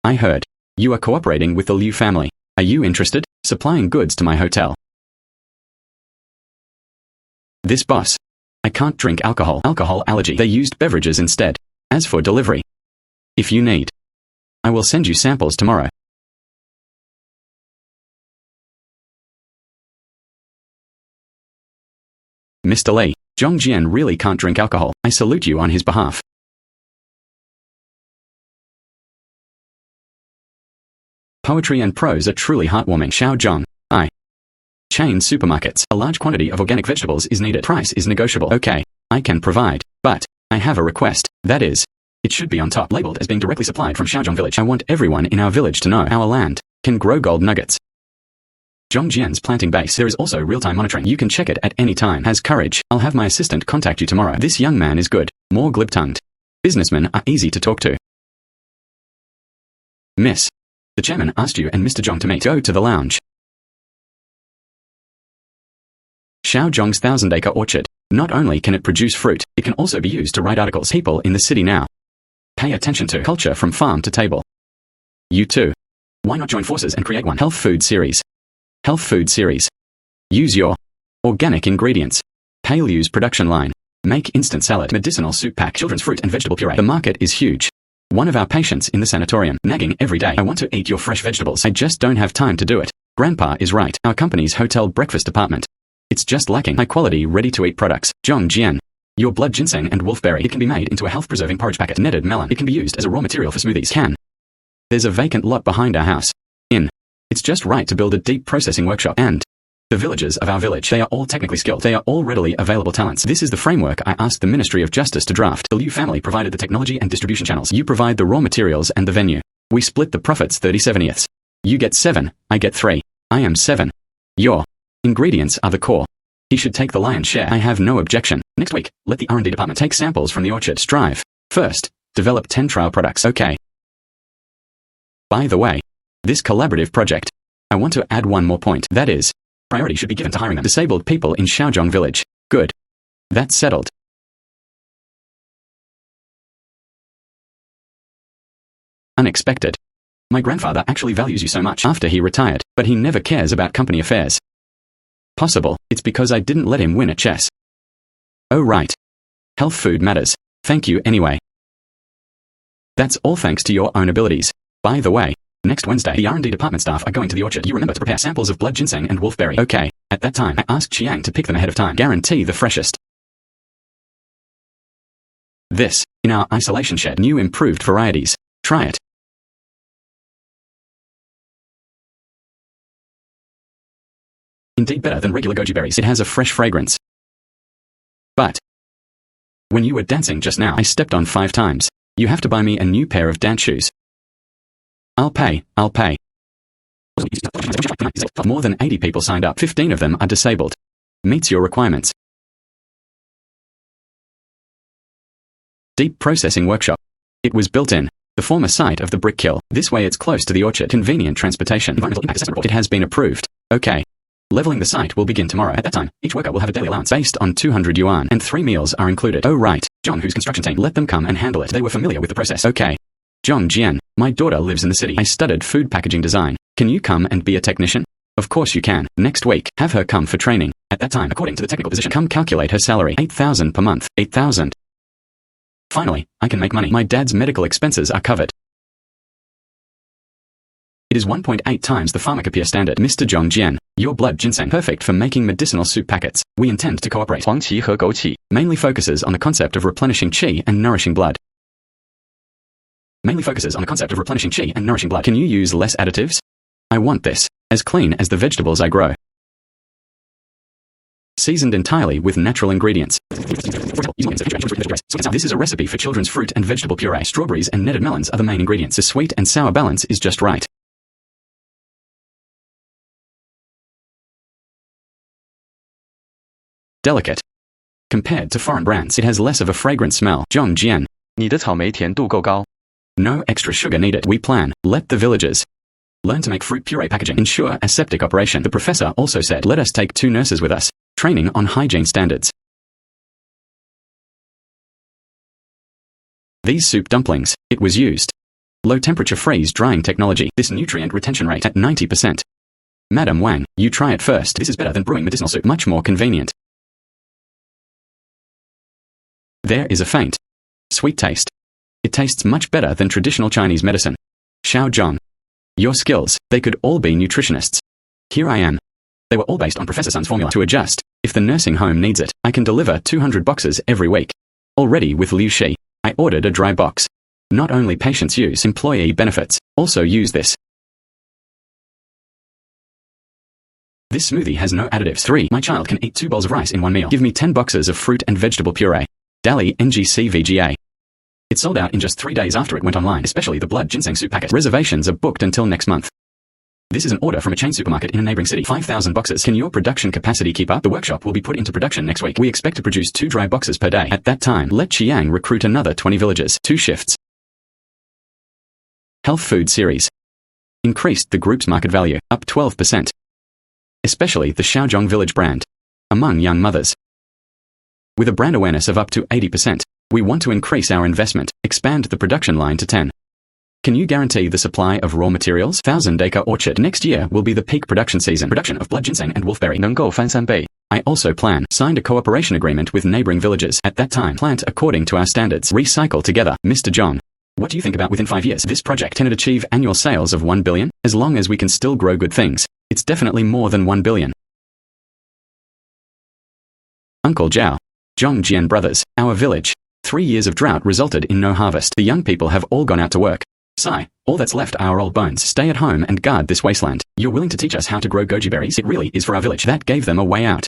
I heard. You are cooperating with the Liu family. Are you interested? Supplying goods to my hotel. This boss. I can't drink alcohol. Alcohol allergy. They used beverages instead. As for delivery, if you need, I will send you samples tomorrow. Mr. Li, Zhang Jian really can't drink alcohol. I salute you on his behalf. Poetry and prose are truly heartwarming. Shaozhong. Chain supermarkets. A large quantity of organic vegetables is needed. Price is negotiable. Okay, I can provide, but I have a request. That is, it should be on top, labeled as being directly supplied from Shaozhong village. I want everyone in our village to know our land can grow gold nuggets. Zhang Jian's planting base. There is also real-time monitoring. You can check it at any time. Has courage. I'll have my assistant contact you tomorrow. This young man is good, more glib-tongued. Businessmen are easy to talk to. Miss, the chairman asked you and Mr. Zhang to meet. Go to the lounge. Shaozhong's thousand-acre orchard. Not only can it produce fruit, it can also be used to write articles. People in the city now. Pay attention to culture from farm to table. You too. Why not join forces and create one? Health food series. Health food series. Use your organic ingredients. Paleo's production line. Make instant salad, medicinal soup pack, children's fruit and vegetable puree. The market is huge. One of our patients in the sanatorium, nagging every day. I want to eat your fresh vegetables. I just don't have time to do it. Grandpa is right. Our company's hotel breakfast department. It's just lacking high-quality, ready-to-eat products. Zhang Jian. Your blood ginseng and wolfberry. It can be made into a health-preserving porridge packet. Netted melon. It can be used as a raw material for smoothies. There's a vacant lot behind our house. It's just right to build a deep processing workshop. And the villagers of our village, they are all technically skilled. They are all readily available talents. This is the framework I asked the Ministry of Justice to draft. The Liu family provided the technology and distribution channels. You provide the raw materials and the venue. We split the profits 30/70ths. You get 7, I get 3. I am 7. Your ingredients are the core. He should take the lion's share. I have no objection. Next week, let the R&D department take samples from the orchard. Strive. First, develop 10 trial products. Okay. By the way, this collaborative project, I want to add one more point. That is, priority should be given to hiring them. Disabled people in Shaozhong village. Good. That's settled. Unexpected. My grandfather actually values you so much after he retired, but he never cares about company affairs. Possible, it's because I didn't let him win at chess. Oh right. Health food matters. Thank you anyway. That's all thanks to your own abilities. By the way, next Wednesday the R&D department staff are going to the orchard. You remember to prepare samples of blood ginseng and wolfberry. Okay, at that time I asked Chiang to pick them ahead of time. Guarantee the freshest. This, in our isolation shed. New improved varieties. Try it. Indeed better than regular goji berries. It has a fresh fragrance. But when you were dancing just now, I stepped on 5 times. You have to buy me a new pair of dance shoes. I'll pay. More than 80 people signed up. 15 of them are disabled. Meets your requirements. Deep processing workshop. It was built in the former site of the brick kiln. This way it's close to the orchard. Convenient transportation. Environmental impact assessment report. It has been approved. Okay. Leveling the site will begin tomorrow. At that time, each worker will have a daily allowance based on 200 yuan, and 3 meals are included. Oh right. John, whose construction team, let them come and handle it. They were familiar with the process. Okay. Zhang Jian, my daughter lives in the city. I studied food packaging design. Can you come and be a technician? Of course you can. Next week, have her come for training. At that time, according to the technical position, come calculate her salary. 8,000 per month. 8,000. Finally, I can make money. My dad's medical expenses are covered. It is 1.8 times the pharmacopoeia standard. Mr. Zhang Jian, your blood ginseng, perfect for making medicinal soup packets. We intend to cooperate. 黄芪和枸杞 Mainly focuses on the concept of replenishing qi and nourishing blood. Mainly focuses on the concept of replenishing qi and nourishing blood. Can you use less additives? I want this. As clean as the vegetables I grow. Seasoned entirely with natural ingredients. This is a recipe for children's fruit and vegetable puree. Strawberries and netted melons are the main ingredients. The sweet and sour balance is just right. Delicate. Compared to foreign brands, it has less of a fragrant smell. Zhang Jian. 你的草莓甜度够高 No extra sugar needed. We plan. Let the villagers learn to make fruit puree packaging. Ensure aseptic operation. The professor also said, let us take 2 nurses with us. Training on hygiene standards. These soup dumplings, it was used. Low temperature freeze drying technology. This nutrient retention rate at 90%. Madam Wang, you try it first. This is better than brewing medicinal soup. Much more convenient. There is a faint, sweet taste. It tastes much better than traditional Chinese medicine. Shaozhong. Your skills, they could all be nutritionists. Here I am. They were all based on Professor Sun's formula. To adjust, if the nursing home needs it, I can deliver 200 boxes every week. Already with Liu Shi, I ordered a dry box. Not only patients use employee benefits, also use this. This smoothie has no additives. 3. My child can eat 2 bowls of rice in one meal. Give me 10 boxes of fruit and vegetable puree. Dali NGC VGA. It sold out in just 3 days after it went online, especially the blood ginseng soup packet. Reservations are booked until next month. This is an order from a chain supermarket in a neighboring city. 5,000 boxes. Can your production capacity keep up? The workshop will be put into production next week. We expect to produce 2 dry boxes per day. At that time, let Chiang recruit another 20 villagers. 2 shifts. Health food series. Increased the group's market value, up 12%. Especially the Shaozhong village brand. Among young mothers. With a brand awareness of up to 80%, we want to increase our investment, expand the production line to 10. Can you guarantee the supply of raw materials? Thousand-acre orchard. Next year will be the peak production season. Production of blood ginseng and wolfberry. 能够翻3倍 I also plan. Signed a cooperation agreement with neighboring villages. At that time, plant according to our standards. Recycle together. Mr. Zhang. What do you think about within 5 years? This project can it achieve annual sales of 1 billion? As long as we can still grow good things, it's definitely more than 1 billion. Uncle Zhao. Zhang Jian brothers, our village. 3 years of drought resulted in no harvest. The young people have all gone out to work. Sigh, all that's left are our old bones. Stay at home and guard this wasteland. You're willing to teach us how to grow goji berries? It really is for our village. That gave them a way out.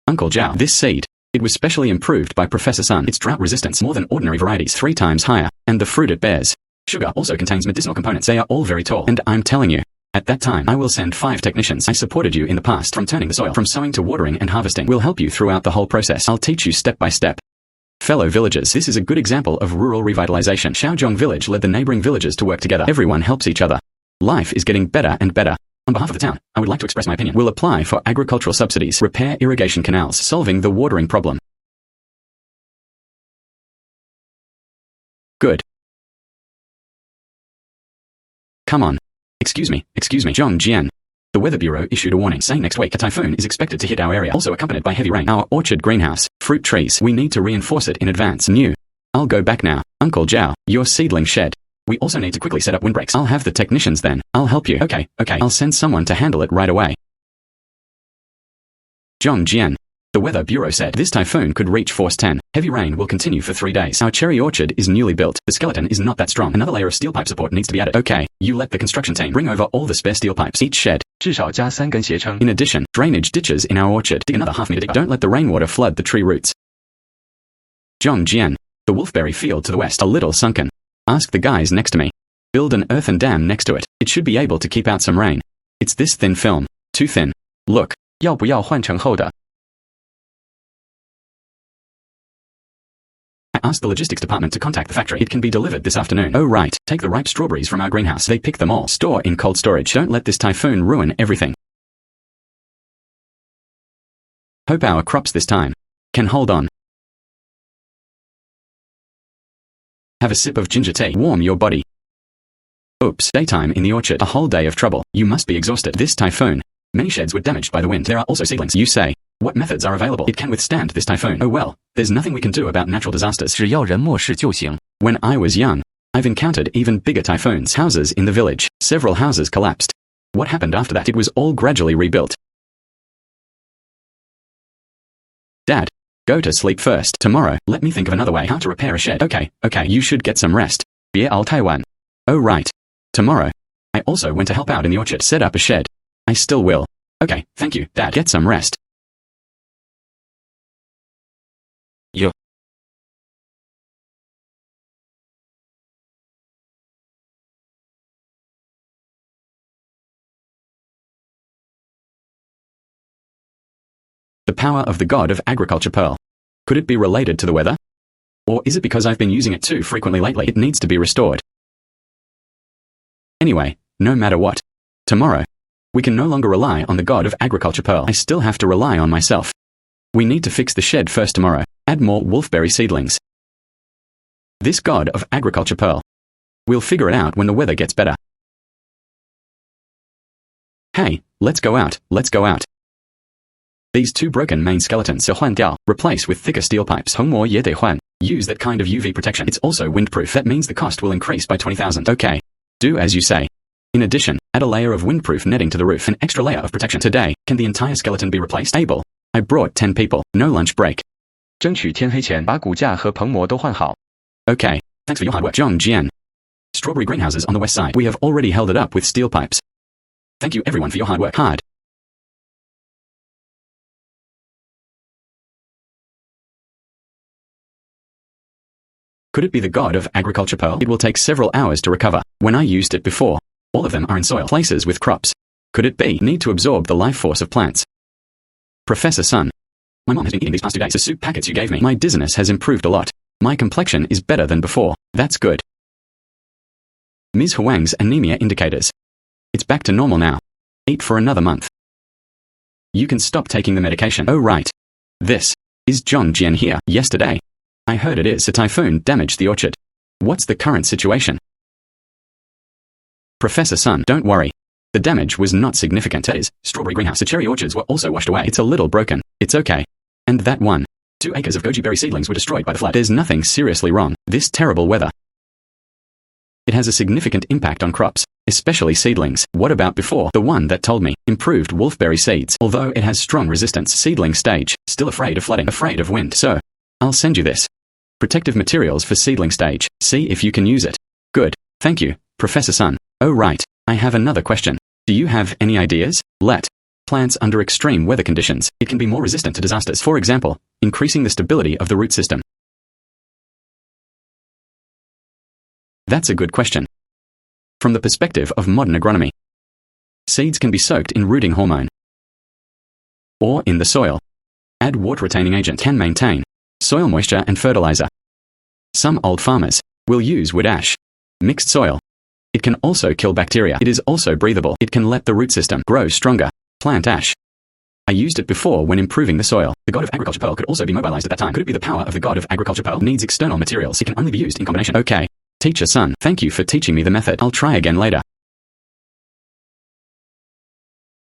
Uncle Zhao, this seed. It was specially improved by Professor Sun. Its drought resistance more than ordinary varieties 3 times higher, and the fruit it bears. Sugar also contains medicinal components. They are all very tall. And I'm telling you, at that time, I will send 5 technicians. I supported you in the past, from turning the soil, from sowing to watering and harvesting. We'll help you throughout the whole process. I'll teach you step by step. Fellow villagers, this is a good example of rural revitalization. Shaozhong village led the neighboring villages to work together. Everyone helps each other. Life is getting better and better. On behalf of the town, I would like to express my opinion. We'll apply for agricultural subsidies, repair irrigation canals, solving the watering problem. Good. Come on. Excuse me, Zhang Jian. The Weather Bureau issued a warning saying next week a typhoon is expected to hit our area, also accompanied by heavy rain. Our orchard greenhouse, fruit trees, we need to reinforce it in advance. New. I'll go back now. Uncle Zhao, your seedling shed. We also need to quickly set up windbreaks. I'll have the technicians then. I'll help you. Okay. I'll send someone to handle it right away. Zhang Jian. The Weather Bureau said this typhoon could reach force 10. Heavy rain will continue for 3 days. Our cherry orchard is newly built. The skeleton is not that strong. Another layer of steel pipe support needs to be added. Okay, you let the construction team bring over all the spare steel pipes. Each shed. 至少加3根斜撑. In addition, drainage ditches in our orchard. Dig another half-meter deeper. Don't let the rainwater flood the tree roots. Zhang Jian. The wolfberry field to the west. A little sunken. Ask the guys next to me. Build an earthen dam next to it. It should be able to keep out some rain. It's this thin film. Too thin. Look. 要不要换成厚的? Ask the logistics department to contact the factory. It can be delivered this afternoon. Oh right, take the ripe strawberries from our greenhouse. They pick them all. Store in cold storage. Don't let this typhoon ruin everything. Hope our crops this time can hold on. Have a sip of ginger tea. Warm your body. Oops, daytime in the orchard. A whole day of trouble. You must be exhausted. This typhoon. Many sheds were damaged by the wind. There are also seedlings. You say. What methods are available? It can withstand this typhoon. Oh well, there's nothing we can do about natural disasters. 只要人漠视就行. When I was young, I've encountered even bigger typhoons. Houses in the village. Several houses collapsed. What happened after that? It was all gradually rebuilt. Dad, go to sleep first. Tomorrow, let me think of another way how to repair a shed. Okay, you should get some rest. 别熬太晚. Oh right. Tomorrow. I also went to help out in the orchard. Set up a shed. I still will. Okay, thank you, Dad. Get some rest. Yo. The power of the god of agriculture pearl. Could it be related to the weather? Or is it because I've been using it too frequently lately? It needs to be restored. Anyway, no matter what. Tomorrow. We can no longer rely on the god of agriculture pearl. I still have to rely on myself. We need to fix the shed first tomorrow. Add more wolfberry seedlings. This god of agriculture pearl. We'll figure it out when the weather gets better. Hey, let's go out. These 2 broken main skeletons 换掉, replace with thicker steel pipes. 横膜也得换. Use that kind of UV protection. It's also windproof. That means the cost will increase by 20,000. Okay. Do as you say. In addition, add a layer of windproof netting to the roof. An extra layer of protection. Today, can the entire skeleton be replaced? Able. I brought 10 people. No lunch break. 争取天黑前把骨架和棚膜都换好. Okay. Thanks for your hard work. Zhang Jian. Strawberry greenhouses on the west side. We have already held it up with steel pipes. Thank you everyone for your hard work. Could it be the god of agriculture pearl? It will take several hours to recover. When I used it before, all of them are in soil. Places with crops. Could it be? Need to absorb the life force of plants. Professor Sun. My mom has been eating these past 2 days. The soup packets you gave me. My dizziness has improved a lot. My complexion is better than before. That's good. Ms. Huang's anemia indicators. It's back to normal now. Eat for another month. You can stop taking the medication. Oh right. This. Is Zhang Jian here? Yesterday. I heard it is a typhoon damaged the orchard. What's the current situation? Professor Sun, don't worry. The damage was not significant. That is, strawberry greenhouse. The cherry orchards were also washed away. It's a little broken. It's okay. And that 2 acres of goji berry seedlings were destroyed by the flood. There's nothing seriously wrong. This terrible weather. It has a significant impact on crops, especially seedlings. What about before? The one that told me, improved wolfberry seeds. Although it has strong resistance, seedling stage, still afraid of flooding, afraid of wind. So, I'll send you this. Protective materials for seedling stage. See if you can use it. Good. Thank you, Professor Sun. Oh right, I have another question. Do you have any ideas? Let plants under extreme weather conditions. It can be more resistant to disasters. For example, increasing the stability of the root system. That's a good question. From the perspective of modern agronomy, seeds can be soaked in rooting hormone or in the soil. Add water-retaining agent can maintain soil moisture and fertilizer. Some old farmers will use wood ash. Mixed soil. It can also kill bacteria. It is also breathable. It can let the root system grow stronger. Plant ash. I used it before when improving the soil. The god of agriculture pearl could also be mobilized at that time. Could it be the power of the god of agriculture pearl? Needs external materials. It can only be used in combination. Okay. Teacher Sun, thank you for teaching me the method. I'll try again later.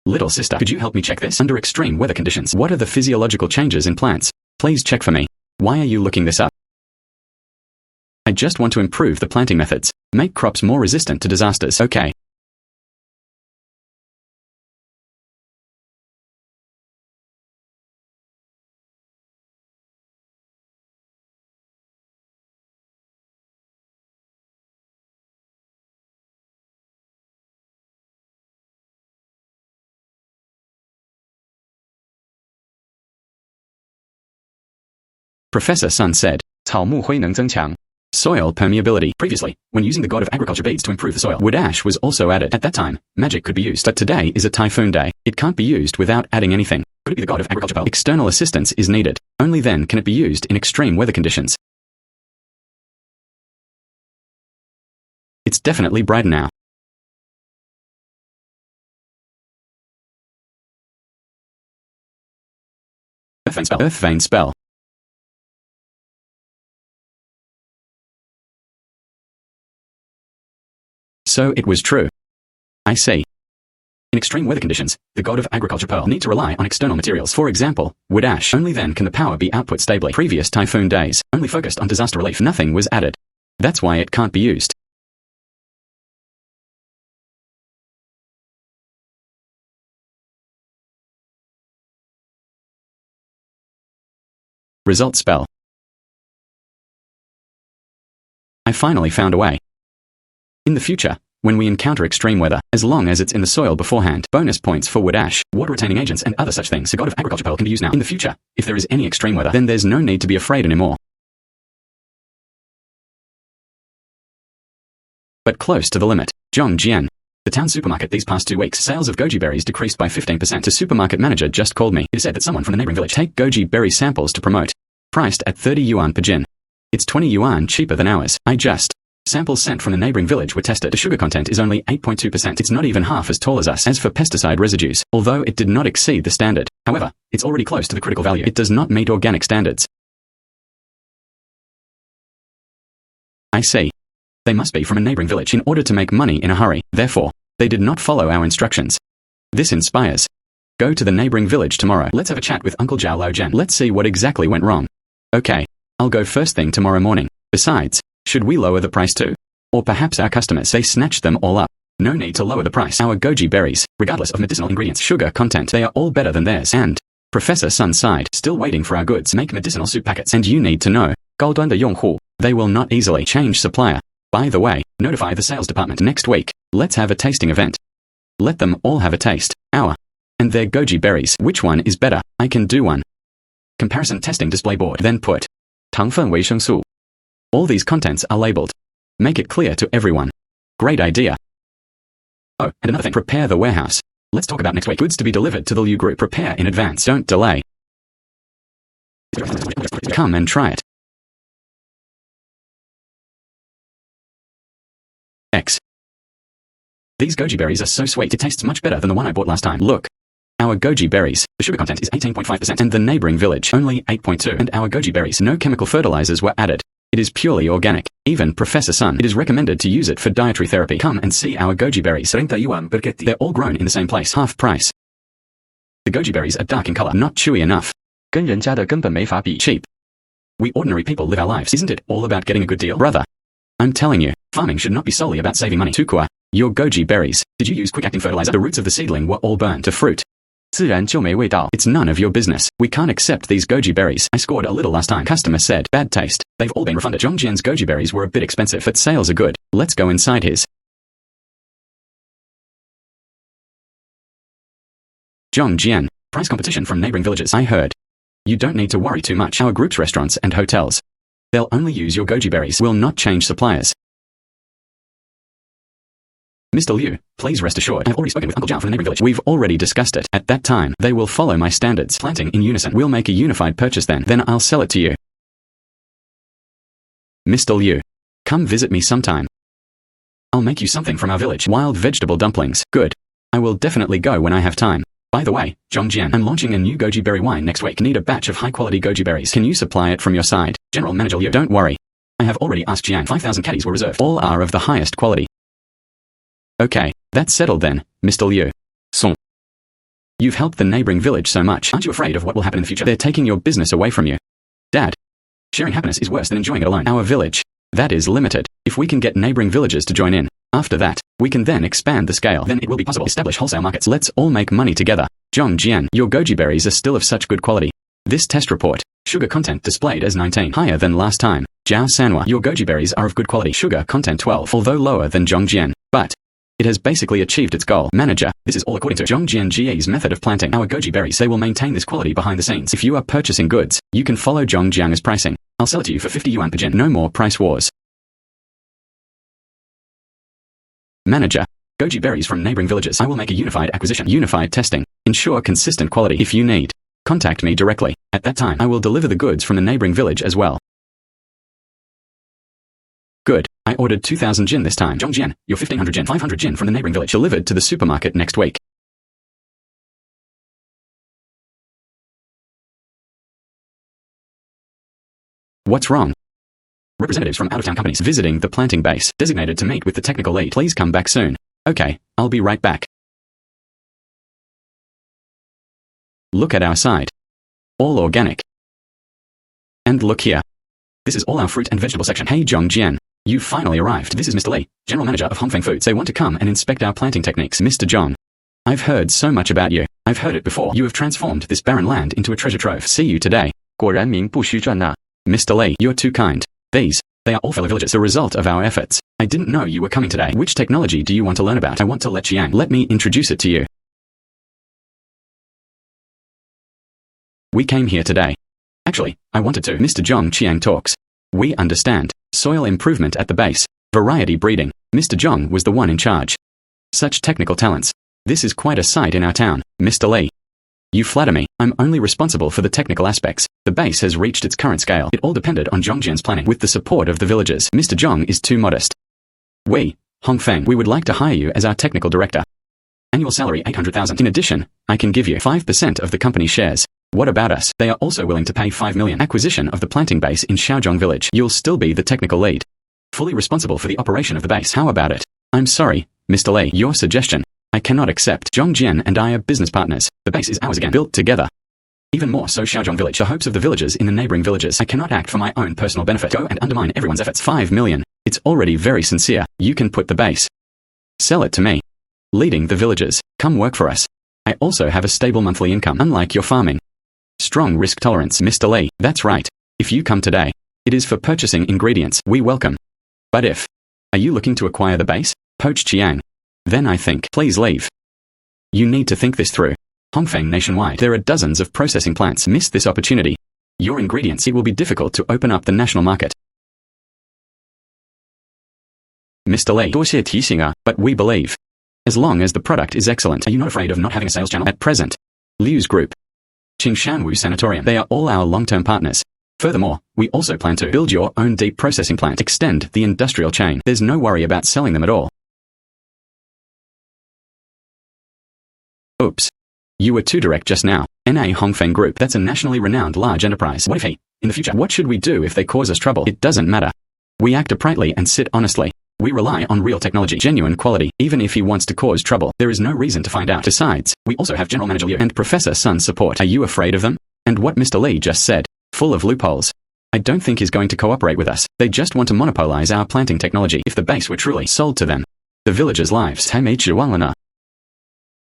Little sister, could you help me check this? Under extreme weather conditions, what are the physiological changes in plants? Please check for me. Why are you looking this up? I just want to improve the planting methods. Make crops more resistant to disasters. Okay. Professor Sun said, 草木灰能增强 soil permeability. Previously, when using the god of agriculture beads to improve the soil, wood ash was also added. At that time, magic could be used. But today is a typhoon day. It can't be used without adding anything. Could it be the god of agriculture pearl? External assistance is needed. Only then can it be used in extreme weather conditions. It's definitely brighter now. Earth vein spell. Earth vein spell. So it was true. I see. In extreme weather conditions, the god of agriculture pearl need to rely on external materials. For example, wood ash. Only then can the power be output stably. Previous typhoon days only focused on disaster relief. Nothing was added. That's why it can't be used. Result spell. I finally found a way. In the future, when we encounter extreme weather, as long as it's in the soil beforehand, bonus points for wood ash, water-retaining agents and other such things the god of agriculture pearl can be used now. In the future, if there is any extreme weather, then there's no need to be afraid anymore. But close to the limit. Zhang Jian. The town supermarket these past 2 weeks, sales of goji berries decreased by 15%. The supermarket manager just called me. It said that someone from the neighboring village take goji berry samples to promote. Priced at 30 yuan per jin. It's 20 yuan cheaper than ours. Samples sent from the neighboring village were tested. The sugar content is only 8.2%. It's not even half as tall as us. As for pesticide residues, although it did not exceed the standard, however, it's already close to the critical value. It does not meet organic standards. I see. They must be from a neighboring village in order to make money in a hurry. Therefore, they did not follow our instructions. This inspires. Go to the neighboring village tomorrow. Let's have a chat with Uncle Zhao Lojian. Let's see what exactly went wrong. Okay. I'll go first thing tomorrow morning. Besides, should we lower the price too? Or perhaps our customers, they snatched them all up. No need to lower the price. Our goji berries, regardless of medicinal ingredients, sugar content, they are all better than theirs. And Professor Sun sighed, still waiting for our goods. Make medicinal soup packets. And you need to know, 高端的用户, they will not easily change supplier. By the way, notify the sales department next week. Let's have a tasting event. Let them all have a taste. Our and their goji berries. Which one is better? I can do one. Comparison testing display board. Then put 糖分维生素. All these contents are labeled. Make it clear to everyone. Great idea. Oh, and another thing. Prepare the warehouse. Let's talk about next week. Goods to be delivered to the Liu group. Prepare in advance. Don't delay. Come and try it. X. These goji berries are so sweet. It tastes much better than the one I bought last time. Look. Our goji berries. The sugar content is 18.5% and the neighboring village only 8.2%. And our goji berries, no chemical fertilizers were added. It is purely organic. Even Professor Sun, it is recommended to use it for dietary therapy. Come and see our goji berries. 30 yuan per kg. They're all grown in the same place. Half price. The goji berries are dark in color, not chewy enough. 跟人家的根本没法比 Cheap. We ordinary people live our lives. Isn't it all about getting a good deal? Brother. I'm telling you, Farming should not be solely about saving money. Tukua, your goji berries. Did you use quick-acting fertilizer? The roots of the seedling were all burned to fruit. 自然就没味道。 It's none of your business. We can't accept these goji berries. I scored a little last time. Customer said, bad taste. They've all been refunded. Zhang Jian's goji berries were a bit expensive, but sales are good. Let's go inside his. Zhang Jian. Price competition from neighboring villages. I heard. You don't need to worry too much. Our group's restaurants and hotels. They'll only use your goji berries. Will not change suppliers. Mr. Liu, please rest assured. I've already spoken with Uncle Zhao from the neighboring village. We've already discussed it. At that time, they will follow my standards. Planting in unison. We'll make a unified purchase then. Then I'll sell it to you. Mr. Liu, come visit me sometime. I'll make you something from our village. Wild vegetable dumplings. Good. I will definitely go when I have time. By the way, Zhang Jian, I'm launching a new goji berry wine next week. Need a batch of high-quality goji berries. Can you supply it from your side? General Manager Liu, don't worry. I have already asked Jian. 5,000 caddies were reserved. All are of the highest quality. Okay, that's settled then, Mr. Liu. Song. You've helped the neighboring village so much. Aren't you afraid of what will happen in the future? They're taking your business away from you. Dad. Sharing happiness is worse than enjoying it alone. Our village. That is limited. If we can get neighboring villages to join in, after that, we can then expand the scale. Then it will be possible to establish wholesale markets. Let's all make money together. Zhang Jian, your goji berries are still of such good quality. This test report. Sugar content displayed as 19. Higher than last time. Zhao Sanwa, your goji berries are of good quality. Sugar content 12. Although lower than Zhang Jian. But it has basically achieved its goal. Manager, this is all according to Zhang Jian GE's method of planting. Our goji berries, they will maintain this quality behind the scenes. If you are purchasing goods, you can follow Zhang Jian's pricing. I'll sell it to you for 50 yuan per jin. No more price wars. Manager, goji berries from neighboring villages. I will make a unified acquisition. Unified testing. Ensure consistent quality. If you need, contact me directly. At that time, I will deliver the goods from the neighboring village as well. Good. I ordered 2,000 jin this time. Zhang Jian, your 1,500 jin, 500 jin from the neighboring village delivered to the supermarket next week. What's wrong? Representatives from out-of-town companies visiting the planting base, designated to meet with the technical lead. Please come back soon. Okay, I'll be right back. Look at our side. All organic. And look here. This is all our fruit and vegetable section. Hey Zhang Jian. You finally arrived. This is Mr. Li, General Manager of Hongfeng Foods. They want to come and inspect our planting techniques. Mr. Zhang. I've heard so much about you. I've heard it before. You have transformed this barren land into a treasure trove. See you today. 果然名不虚传呐。 Mr. Li, you're too kind. These, they are all fellow villagers. The result of our efforts. I didn't know you were coming today. Which technology do you want to learn about? I want to let Jiang. Let me introduce it to you. We came here today. Actually, I wanted to. Mr. Zhang Qiang talks. We understand. Soil improvement at the base. Variety breeding. Mr. Zhang was the one in charge. Such technical talents. This is quite a sight in our town. Mr. Li. You flatter me. I'm only responsible for the technical aspects. The base has reached its current scale. It all depended on Zhang Jian's planning with the support of the villagers. Mr. Zhang is too modest. We, Hongfeng, we would like to hire you as our technical director. Annual salary 800,000. In addition, I can give you 5% of the company shares. What about us? They are also willing to pay 5 million. Acquisition of the planting base in Xiaozhong village. You'll still be the technical lead. Fully responsible for the operation of the base. How about it? I'm sorry, Mr. Li. Your suggestion. I cannot accept. Zhang Jian and I are business partners. The base is ours again. Built together. Even more so Xiaozhong village. The hopes of the villagers in the neighboring villages. I cannot act for my own personal benefit. Go and undermine everyone's efforts. 5 million. It's already very sincere. You can put the base. Sell it to me. Leading the villagers. Come work for us. I also have a stable monthly income. Unlike your farming. Strong risk tolerance. Mr. Li. That's right. If you come today, it is for purchasing ingredients. We welcome. But if, are you looking to acquire the base? Poach Chiang. Then I think, please leave. You need to think this through. Hongfeng nationwide, there are dozens of processing plants. Miss this opportunity. Your ingredients, it will be difficult to open up the national market. Mr. Li. 多谢提醒啊, but we believe. As long as the product is excellent, are you not afraid of not having a sales channel? At present, Liu's group. Qingshanwu Sanatorium, they are all our long-term partners. Furthermore, we also plan to build your own deep processing plant, extend the industrial chain. There's no worry about selling them at all. Oops. You were too direct just now. NA Hongfeng Group, that's a nationally renowned large enterprise. What if he, in the future, what should we do if they cause us trouble? It doesn't matter. We act uprightly and sit honestly. We rely on real technology, genuine quality. Even if he wants to cause trouble, there is no reason to find out. Besides, we also have General Manager Liu and Professor Sun's support. Are you afraid of them? And what Mr. Li just said, full of loopholes. I don't think is going to cooperate with us. They just want to monopolize our planting technology. If the base were truly sold to them, the villagers' lives.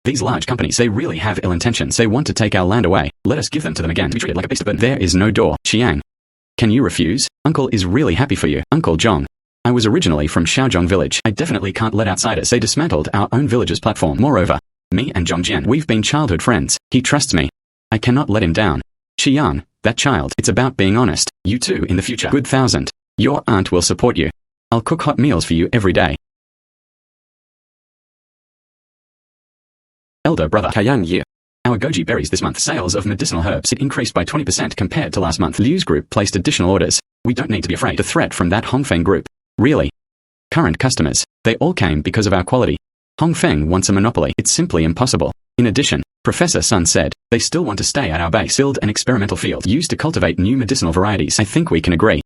These large companies, they really have ill intentions. They want to take our land away. Let us give them to them again to be treated like a beast of burden. There is no door. Chiang. Can you refuse? Uncle is really happy for you. Uncle Zhong. I was originally from Shaozhong village. I definitely can't let outsiders. They dismantled our own village's platform. Moreover, me and Zhang Jian, we've been childhood friends. He trusts me. I cannot let him down. Qiang, that child. It's about being honest. You too in the future. Good thousand. Your aunt will support you. I'll cook hot meals for you every day. Elder brother Kayang Ye. Our goji berries this month. Sales of medicinal herbs. It increased by 20% compared to last month. Liu's group placed additional orders. We don't need to be afraid. The threat from that Hongfeng group. Really? Current customers. They all came because of our quality. Hongfeng wants a monopoly. It's simply impossible. In addition, Professor Sun said, they still want to stay at our base. Build an experimental field used to cultivate new medicinal varieties. I think we can agree.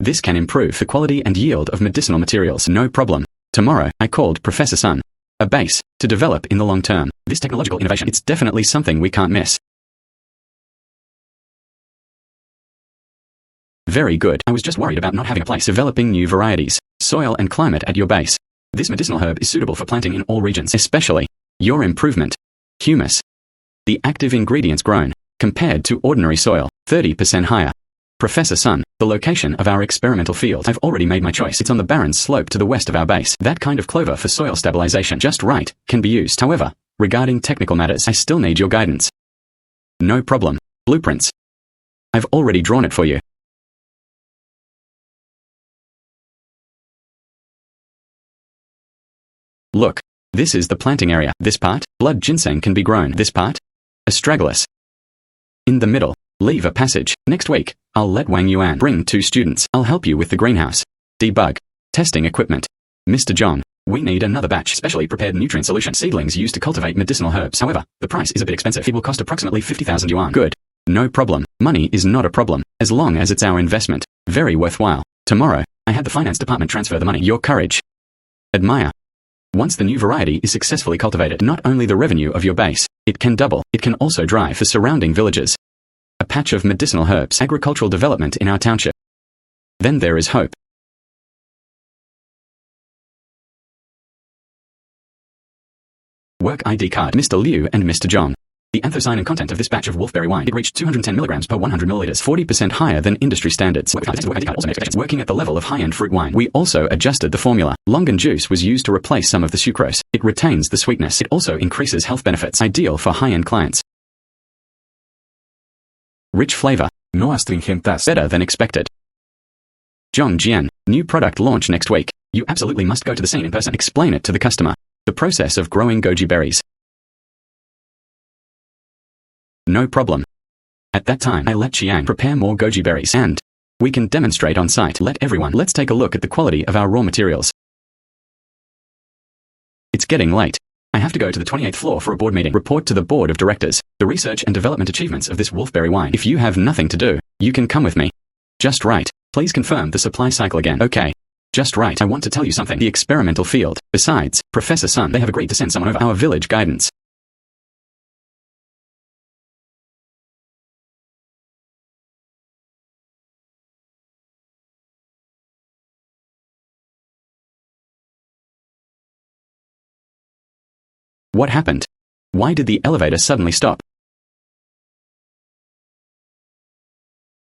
This can improve the quality and yield of medicinal materials. No problem. Tomorrow, I called Professor Sun. A base to develop in the long term. This technological innovation, it's definitely something we can't miss. Very good. I was just worried about not having a place. Developing new varieties, soil and climate at your base. This medicinal herb is suitable for planting in all regions, especially your improvement. Humus. The active ingredients grown, compared to ordinary soil, 30% higher. Professor Sun, the location of our experimental field. I've already made my choice. It's on the barren slope to the west of our base. That kind of clover for soil stabilization, just right, can be used. However, regarding technical matters, I still need your guidance. No problem. Blueprints. I've already drawn it for you. Look, this is the planting area. This part, blood ginseng can be grown. This part, astragalus. In the middle, leave a passage. Next week, I'll let Wang Yuan bring 2 students. I'll help you with the greenhouse. Debug. Testing equipment. Mr. Zhong, we need another batch. Specially prepared nutrient solution. Seedlings used to cultivate medicinal herbs. However, the price is a bit expensive. It will cost approximately 50,000 yuan. Good. No problem. Money is not a problem, as long as it's our investment. Very worthwhile. Tomorrow, I had the finance department transfer the money. Your courage. Admire. Once the new variety is successfully cultivated, not only the revenue of your base, it can double. It can also drive the surrounding villages. A patch of medicinal herbs, agricultural development in our township. Then there is hope. Work ID card. Mr. Liu and Mr. Zhong. The anthocyanin content of this batch of wolfberry wine, it reached 210 milligrams per 100 milliliters, 40% higher than industry standards. Working at the level of high-end fruit wine, we also adjusted the formula. Longan juice was used to replace some of the sucrose. It retains the sweetness. It also increases health benefits, ideal for high-end clients. Rich flavor. No astringentas. Better than expected. Zhang Jian, new product launch next week. You absolutely must go to the scene in person. Explain it to the customer. The process of growing goji berries. No problem. At that time, I let Chiang prepare more goji berries and we can demonstrate on site. Let's take a look at the quality of our raw materials. It's getting late. I have to go to the 28th floor for a board meeting. Report to the board of directors, the research and development achievements of this wolfberry wine. If you have nothing to do, you can come with me. Just right. Please confirm the supply cycle again. Okay. Just right. I want to tell you something. The experimental field. Besides, Professor Sun, they have agreed to send someone over our village guidance. What happened? Why did the elevator suddenly stop?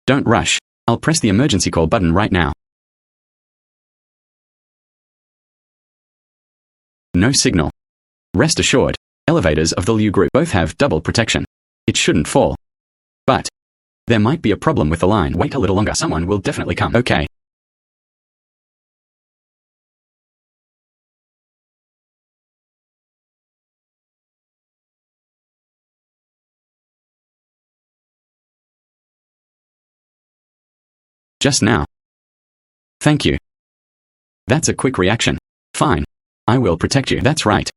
Don't rush. I'll press the emergency call button right now. No signal. Rest assured, elevators of the Liu group both have double protection. It shouldn't fall. But there might be a problem with the line. Wait a little longer. Someone will definitely come. Okay. Just now. Thank you. That's a quick reaction. Fine. I will protect you. That's right.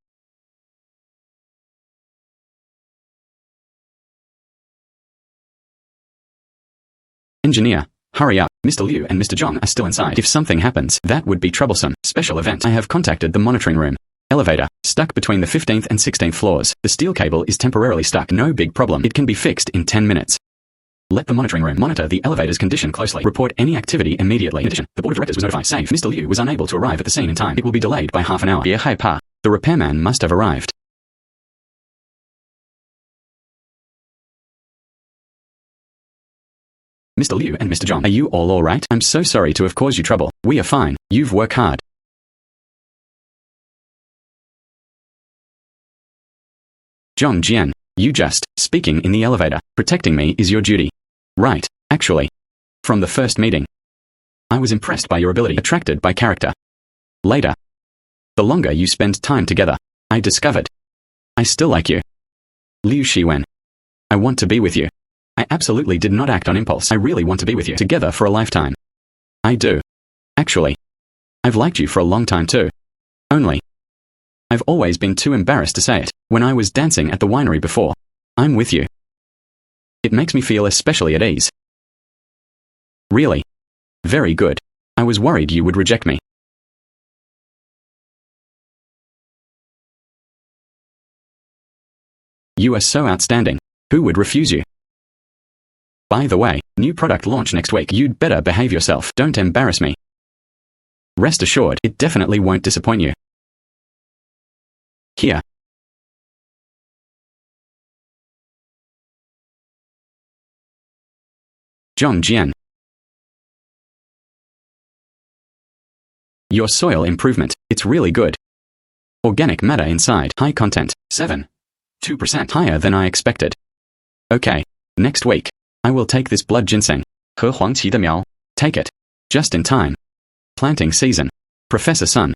Engineer, hurry up. Mr. Liu and Mr. Zhong are still inside. If something happens, that would be troublesome. Special event. I have contacted the monitoring room. Elevator, stuck between the 15th and 16th floors. The steel cable is temporarily stuck. No big problem. It can be fixed in 10 minutes. Let the monitoring room monitor the elevator's condition closely. Report any activity immediately. In addition, the board of directors was notified. Save. Mr. Liu was unable to arrive at the scene in time. It will be delayed by half an hour. 别害怕， The repairman must have arrived. Mr. Liu and Mr. Zhang, are you all right? I'm so sorry to have caused you trouble. We are fine. You've worked hard. Zhang Jian, you just, speaking in the elevator, protecting me is your duty. Right, actually. From the first meeting. I was impressed by your ability, attracted by character. Later. The longer you spend time together, I discovered. I still like you. Liu Shiwen. I want to be with you. I absolutely did not act on impulse. I really want to be with you, together for a lifetime. I do. Actually. I've liked you for a long time too. Only. I've always been too embarrassed to say it. When I was dancing at the winery before. I'm with you. It makes me feel especially at ease. Really? Very good. I was worried you would reject me. You are so outstanding. Who would refuse you? By the way, new product launch next week. You'd better behave yourself. Don't embarrass me. Rest assured, it definitely won't disappoint you. Here. Zhang Jian. Your soil improvement, it's really good. Organic matter inside, high content, 7.2% higher than I expected. Okay, next week, I will take this blood ginseng. 和黄芪的苗， Take it. Just in time. Planting season. Professor Sun.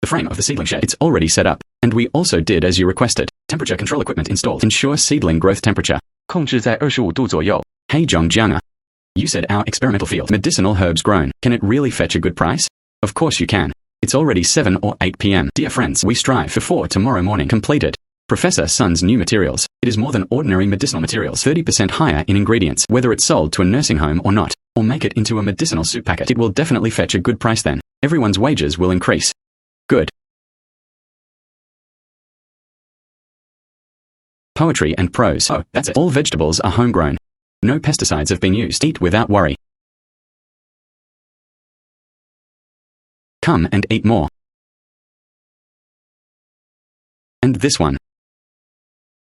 The frame of the seedling shed, it's already set up, and we also did as you requested. Temperature control equipment installed. Ensure seedling growth temperature. 控制在25度左右。 Hey Zhang Jian. You said our experimental field, medicinal herbs grown, can it really fetch a good price? Of course you can. It's already 7 or 8 p.m. Dear friends, we strive before tomorrow morning completed. Professor Sun's new materials. It is more than ordinary medicinal materials. 30% higher in ingredients. Whether it's sold to a nursing home or not, or make it into a medicinal soup packet, it will definitely fetch a good price then. Everyone's wages will increase. Good. Poetry and prose. Oh, that's it. All vegetables are homegrown. No pesticides have been used. Eat without worry. Come and eat more. And this one.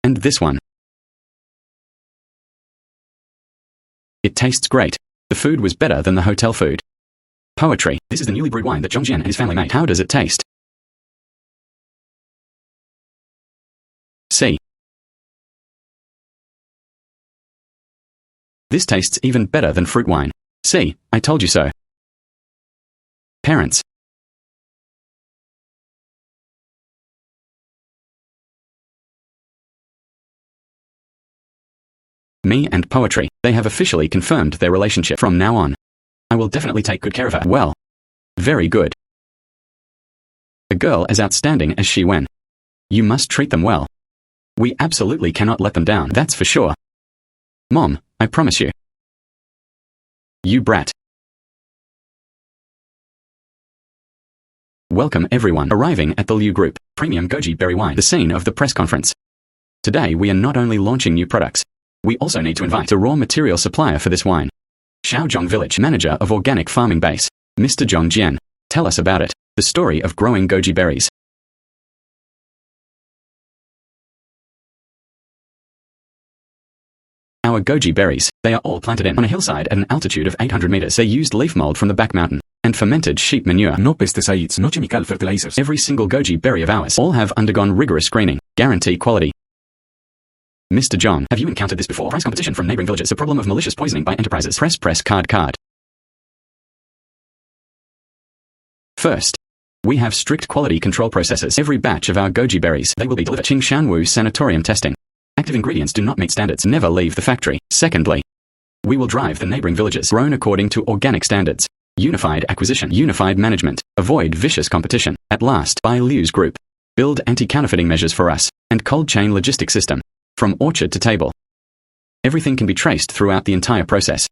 And this one. It tastes great. The food was better than the hotel food. Poetry. This is the newly brewed wine that Zhang Jian and his family made. How does it taste? See. This tastes even better than fruit wine. See, I told you so. Parents. Me and poetry, they have officially confirmed their relationship from now on. I will definitely take good care of her. Well. Very good. A girl as outstanding as she Wen. You must treat them well. We absolutely cannot let them down, that's for sure. Mom, I promise you. You brat. Welcome everyone arriving at the Liu Group, premium goji berry wine, the scene of the press conference. Today we are not only launching new products, we also need to invite a raw material supplier for this wine. Shaozhong Village, manager of organic farming base, Mr. Zhang Jian. Tell us about it, the story of growing goji berries. Our goji berries, they are all planted on a hillside at an altitude of 800 meters. They used leaf mold from the back mountain and fermented sheep manure. No pesticides, no chemical fertilizers. Every single goji berry of ours all have undergone rigorous screening, guarantee quality. Mr. Zhang, have you encountered this before? Price competition from neighboring villages. A problem of malicious poisoning by enterprises. Press card. First, we have strict quality control processes. Every batch of our goji berries, they will be delivered. Qingshanwu sanatorium testing. Active ingredients do not meet standards. Never leave the factory. Secondly, we will drive the neighboring villages grown according to organic standards. Unified acquisition. Unified management. Avoid vicious competition. At last, buy Liu's group. Build anti-counterfeiting measures for us. And cold chain logistics system. From orchard to table. Everything can be traced throughout the entire process.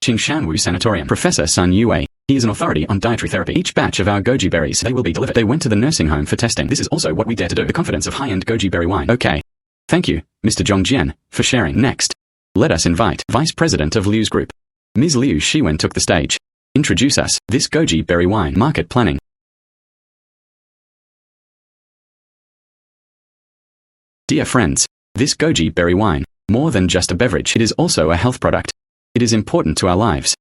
Qingshanwu Sanatorium. Professor Sun Yue. He is an authority on dietary therapy. Each batch of our goji berries, they will be delivered. They went to the nursing home for testing. This is also what we dare to do. The confidence of high-end goji berry wine. Okay. Thank you, Mr. Zhang Jian, for sharing. Next, let us invite Vice President of Liu's group. Ms. Liu Shiwen took the stage. Introduce us, this goji berry wine market planning. Dear friends, this goji berry wine, more than just a beverage, it is also a health product. It is important to our lives.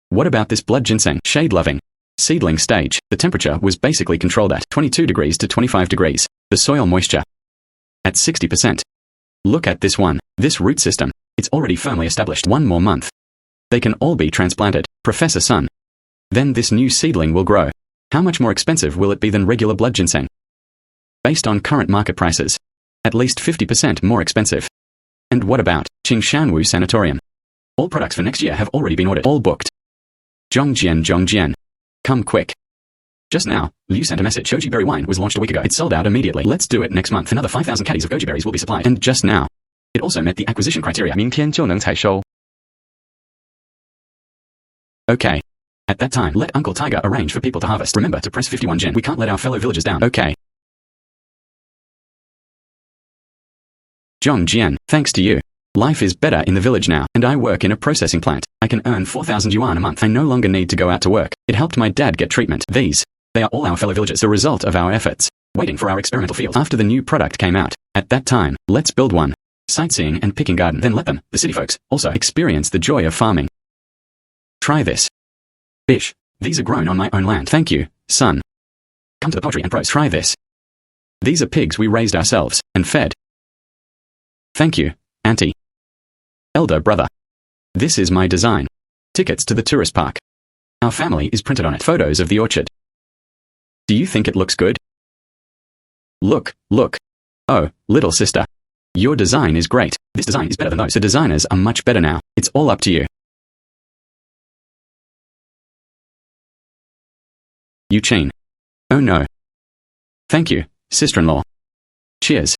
What about this blood ginseng, shade-loving seedling stage? The temperature was basically controlled at 22 degrees to 25 degrees. The soil moisture at 60%. Look at this one, this root system. It's already firmly established. 1 more month. They can all be transplanted, Professor Sun. Then this new seedling will grow. How much more expensive will it be than regular blood ginseng? Based on current market prices, at least 50% more expensive. And what about Qingshanwu Sanatorium? All products for next year have already been ordered. All booked. Zhang Jian, come quick. Just now, Liu sent a message. Goji berry wine was launched a week ago. It sold out immediately. Let's do it next month. Another 5,000 caddies of goji berries will be supplied. And just now, it also met the acquisition criteria. 明天就能采收。 Okay. At that time, let Uncle Tiger arrange for people to harvest. Remember to press 51 Gen. We can't let our fellow villagers down. Okay. Zhang Jian, thanks to you. Life is better in the village now, and I work in a processing plant. I can earn 4,000 yuan a month. I no longer need to go out to work. It helped my dad get treatment. They are all our fellow villagers, the result of our efforts. Waiting for our experimental field. After the new product came out, at that time, let's build one. Sightseeing and picking garden. Then let them, the city folks, also experience the joy of farming. Try this. Bish. These are grown on my own land. Thank you, son. Come to the poetry and prose. Try this. These are pigs we raised ourselves, and fed. Thank you, auntie. Elder brother. This is my design. Tickets to the tourist park. Our family is printed on it. Photos of the orchard. Do you think it looks good? Look. Oh, little sister. Your design is great. This design is better than those. The designers are much better now. It's all up to you. Yuqing. Oh no. Thank you, sister-in-law. Cheers.